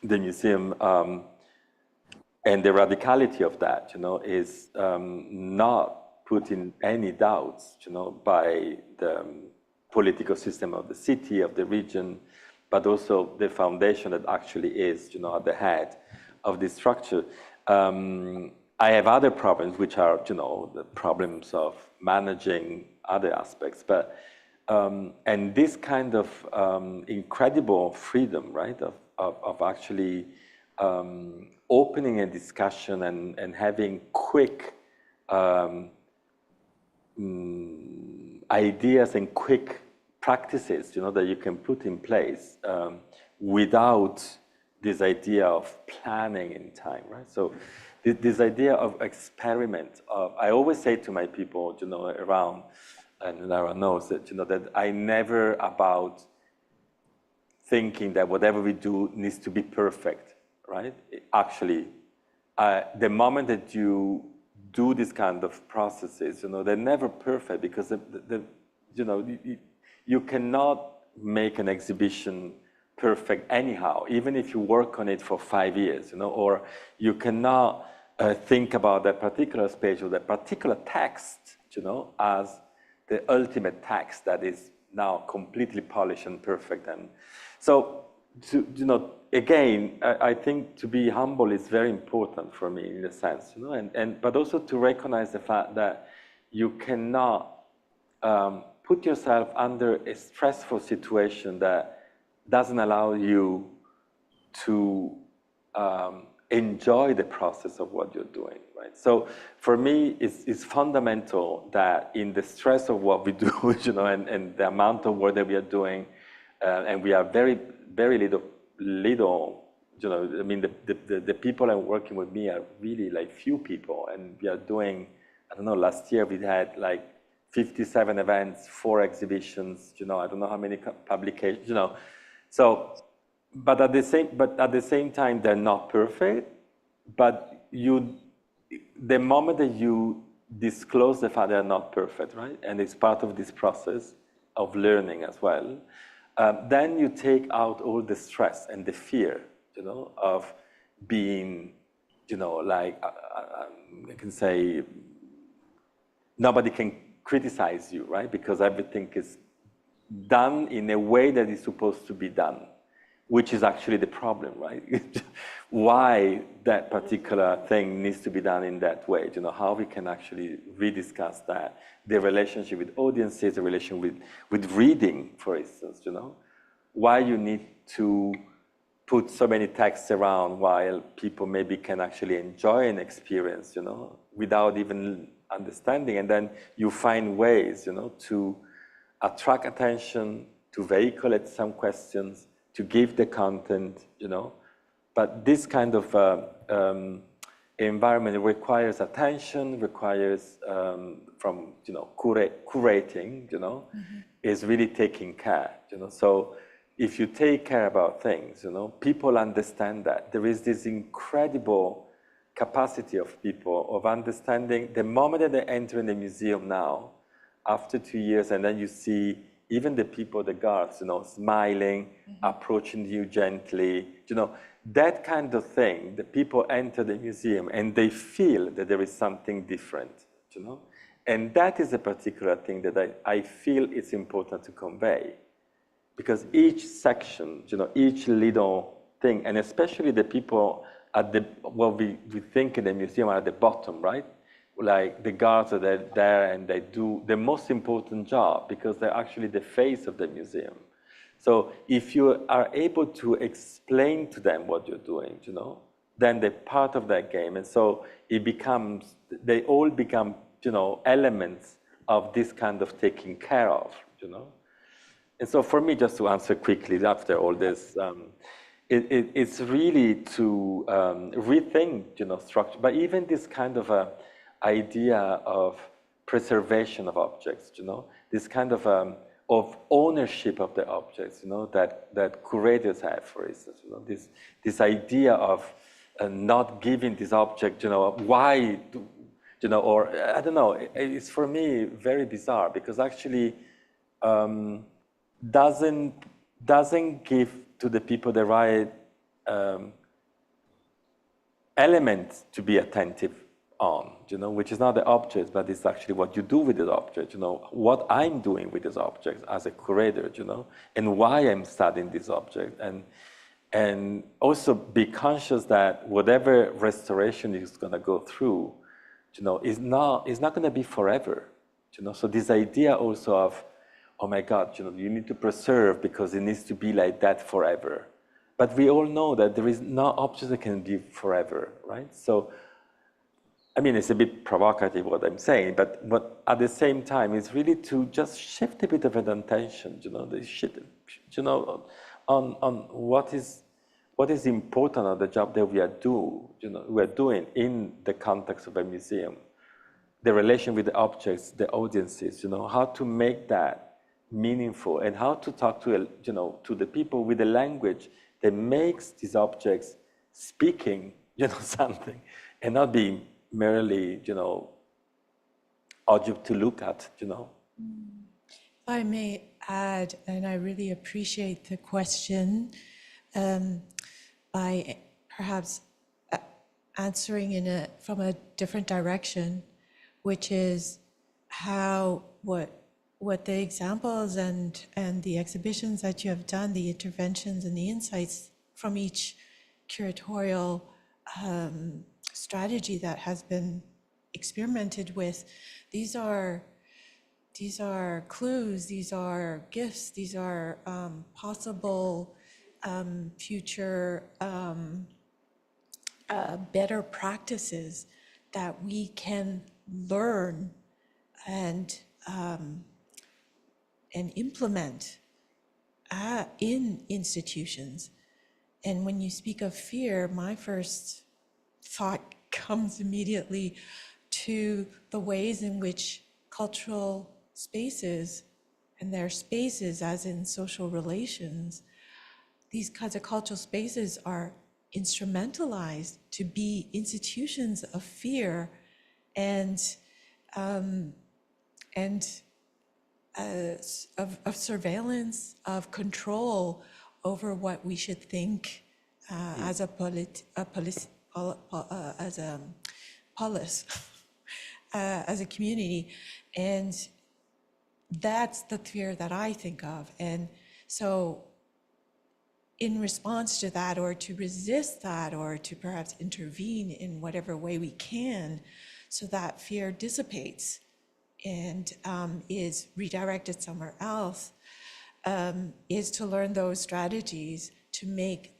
the museum, and the radicality of that, is not put in any doubts, by the political system of the city, of the region, but also the foundation that actually is, at the head of this structure. I have other problems, which are, the problems of managing other aspects, but and this kind of incredible freedom, right, of actually opening a discussion and having quick ideas and quick practices, that you can put in place without this idea of planning in time, right? So this idea of experiment, I always say to my people, around, and Lara knows that, that I never about thinking that whatever we do needs to be perfect, right? Actually, the moment that you do this kind of processes, they're never perfect, because you cannot make an exhibition perfect anyhow, even if you work on it for 5 years, or you cannot think about that particular space or that particular text, as the ultimate text that is now completely polished and perfect. And so, again, I think to be humble is very important for me in a sense, but also to recognize the fact that you cannot put yourself under a stressful situation that doesn't allow you to enjoy the process of what you're doing, right? So for me, it's fundamental that in the stress of what we do, and the amount of work that we are doing, and we are very, very little, I mean, the people I'm working with me are really like few people, and we are doing, I don't know, last year we had like 57 events, 4 exhibitions, I don't know how many publications, So, but at the same time, they're not perfect. But the moment that you disclose the fact they're not perfect, right, and it's part of this process of learning as well, then you take out all the stress and the fear, of being, like I can say, nobody can criticize you, right, because everything is done in a way that is supposed to be done, which is actually the problem, right? Why that particular thing needs to be done in that way, how we can actually rediscuss that, the relationship with audiences, the relation with reading, for instance, why you need to put so many texts around while people maybe can actually enjoy an experience, without even understanding, and then you find ways, to attract attention, to vehiculate some questions, to give the content, But this kind of environment requires attention, requires from, curating, is really taking care, So if you take care about things, people understand that. There is this incredible capacity of people of understanding the moment that they enter in the museum now, after 2 years, and then you see even the people, the guards, smiling, approaching you gently, that kind of thing, the people enter the museum and they feel that there is something different, And that is a particular thing that I feel it's important to convey. Because each section, each little thing, and especially the people at what we think in the museum are at the bottom, right? Like the guards are there and they do the most important job because they're actually the face of the museum. So if you are able to explain to them what you're doing, then they're part of that game. And so they all become, elements of this kind of taking care of, And so for me, just to answer quickly after all this, it's really to rethink, structure, but even this kind of idea of preservation of objects, this kind of ownership of the objects, that curators have, for instance, this idea of not giving this object, why, or I don't know. It's for me very bizarre because actually doesn't give to the people the right element to be attentive on, which is not the object, but it's actually what you do with this object, what I'm doing with this object as a curator, and why I'm studying this object. And also be conscious that whatever restoration is going to go through, is not going to be forever, So this idea also of, oh my God, you need to preserve because it needs to be like that forever. But we all know that there is no object that can be forever, right? So, I mean, it's a bit provocative what I'm saying, but at the same time, it's really to just shift a bit of an attention, the shift, on what is important on the job that we are doing in the context of a museum, the relation with the objects, the audiences, how to make that meaningful and how to talk to the people with a language that makes these objects speaking, something, and not being merely, object to look at, If I may add, and I really appreciate the question, by perhaps answering from a different direction, which is how what the examples and the exhibitions that you have done, the interventions and the insights from each curatorial strategy that has been experimented with, these are clues, these are gifts, these are possible future better practices that we can learn and implement in institutions. And when you speak of fear, my first thought comes immediately to the ways in which cultural spaces, and their spaces as in social relations, these kinds of cultural spaces are instrumentalized to be institutions of fear and of surveillance, of control over what we should think as a polis, as a community. And that's the fear that I think of. And so in response to that, or to resist that, or to perhaps intervene in whatever way we can, so that fear dissipates and is redirected somewhere else, is to learn those strategies to make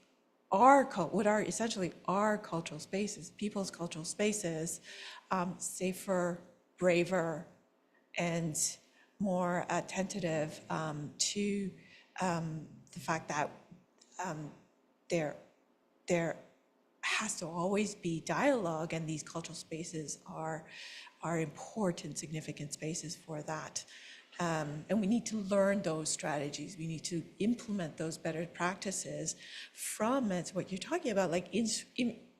what are essentially our cultural spaces, people's cultural spaces, safer, braver, and more attentive to the fact that there has to always be dialogue, and these cultural spaces are important, significant spaces for that. And we need to learn those strategies. We need to implement those better practices from, it's what you're talking about, like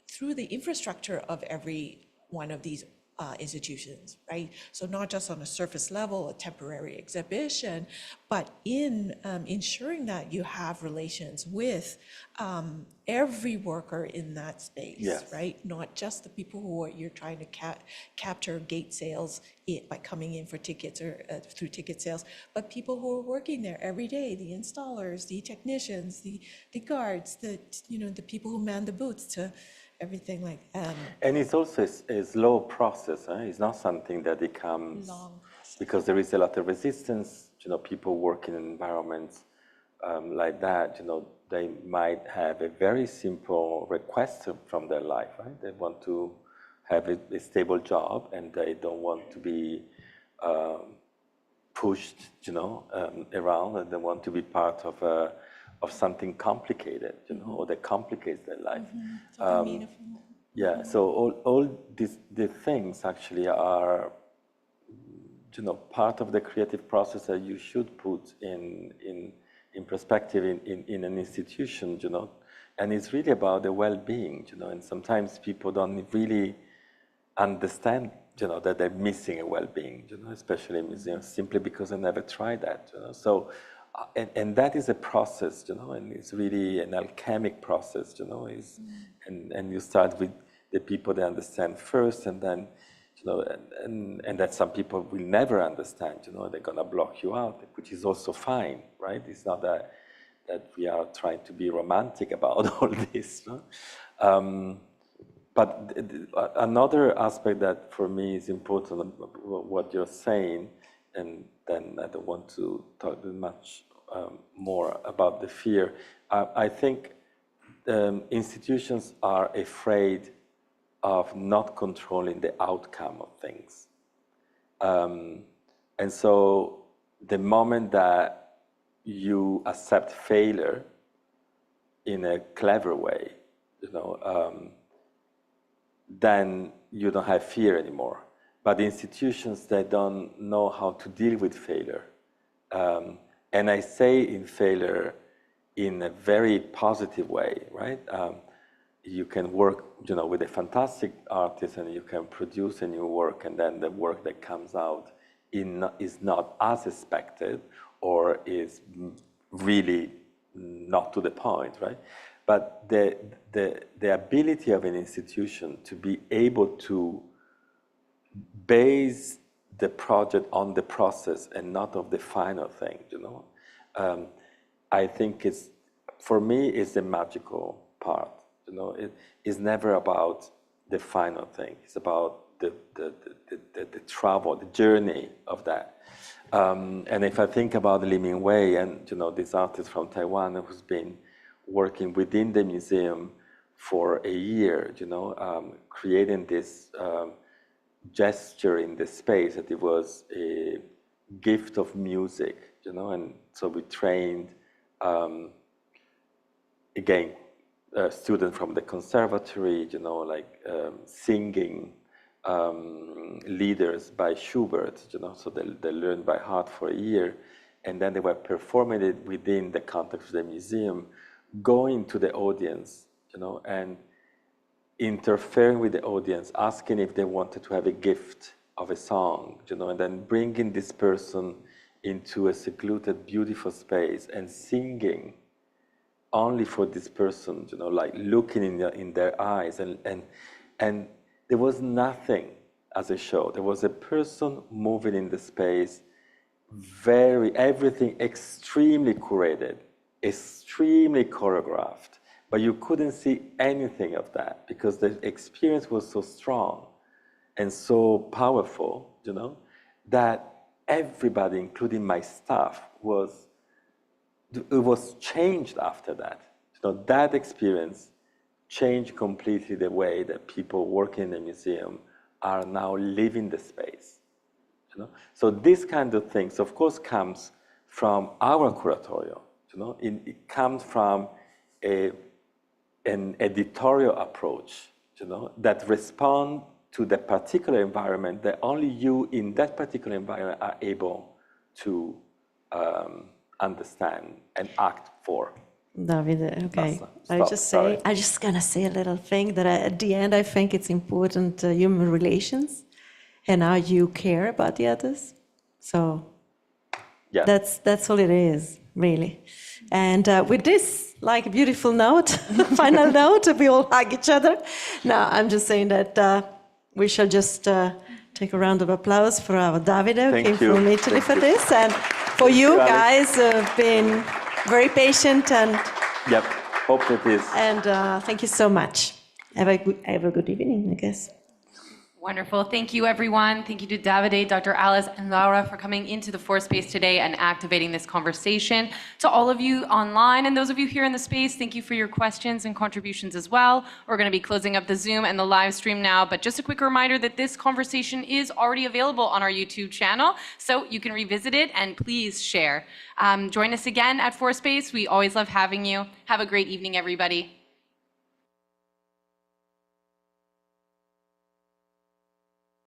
through the infrastructure of every one of these institutions, right? So not just on a surface level, a temporary exhibition, but in ensuring that you have relations with every worker in that space, Yes. right? Not just the people who you're trying to capture gate sales by coming in for tickets or through ticket sales, but people who are working there every day, the installers, the technicians, the guards, the people who man the booths, to everything like And it's also a slow process. It's not something that it comes long process. because there is a lot of resistance. People work in environments like that. They might have a very simple request from their life. Right? They want to have a stable job, and they don't want to be pushed, around, and they want to be part of something complicated, or that complicates their life. Something meaningful. Yeah, so all the things actually are, part of the creative process that you should put in perspective in an institution, And it's really about the well-being, and sometimes people don't really understand, that they're missing a well-being, especially in museums, simply because they never tried that, So, and that is a process, and it's really an alchemic process, and you start with the people that understand first, and then, and that some people will never understand, they're gonna block you out, which is also fine, right? It's not that we are trying to be romantic about all this, no? But another aspect that for me is important, what you're saying, and then I don't want to talk much more about the fear. I think institutions are afraid of not controlling the outcome of things. And so the moment that you accept failure in a clever way, then you don't have fear anymore. But institutions that don't know how to deal with failure, and I say in failure in a very positive way, right? You can work, with a fantastic artist, and you can produce a new work, and then the work that comes out is not as expected, or is really not to the point, right? But the ability of an institution to be able to base the project on the process and not of the final thing, I think for me, it's the magical part. It is never about the final thing. It's about the travel, the journey of that. And if I think about Li Mingwei and this artist from Taiwan who's been working within the museum for a year, creating this gesture in the space, that it was a gift of music, and so we trained again students from the conservatory, singing leaders by Schubert, so they learned by heart for a year, and then they were performing it within the context of the museum, going to the audience, and interfering with the audience, asking if they wanted to have a gift of a song, and then bringing this person into a secluded, beautiful space and singing only for this person, looking in their eyes, and there was nothing as a show. There was a person moving in the space, everything extremely curated, extremely choreographed, but you couldn't see anything of that because the experience was so strong and so powerful, that everybody, including my staff, was changed after that. That experience changed completely the way that people working in the museum are now living the space. So this kind of things, of course, comes from our curatorial. It comes from an editorial approach, that respond to the particular environment that only you in that particular environment are able to understand and act for. Davide, okay. Sorry. I'm just gonna say a little thing that at the end I think it's important, human relations and how you care about the others. So Yeah. that's all it is, really. And with this, beautiful note, final note, we all hug each other. Now, I'm just saying that we shall just take a round of applause for our Davide, who came from Italy for this, and for you guys who have been very patient and. Yep, hope it is. And thank you so much. Have a good evening, I guess. Wonderful. Thank you, everyone. Thank you to Davide, Dr. Alice, and Laura for coming into the Force Space today and activating this conversation. To all of you online and those of you here in the space, thank you for your questions and contributions as well. We're going to be closing up the Zoom and the live stream now, but just a quick reminder that this conversation is already available on our YouTube channel, so you can revisit it and please share. Join us again at Force Space. We always love having you. Have a great evening, everybody.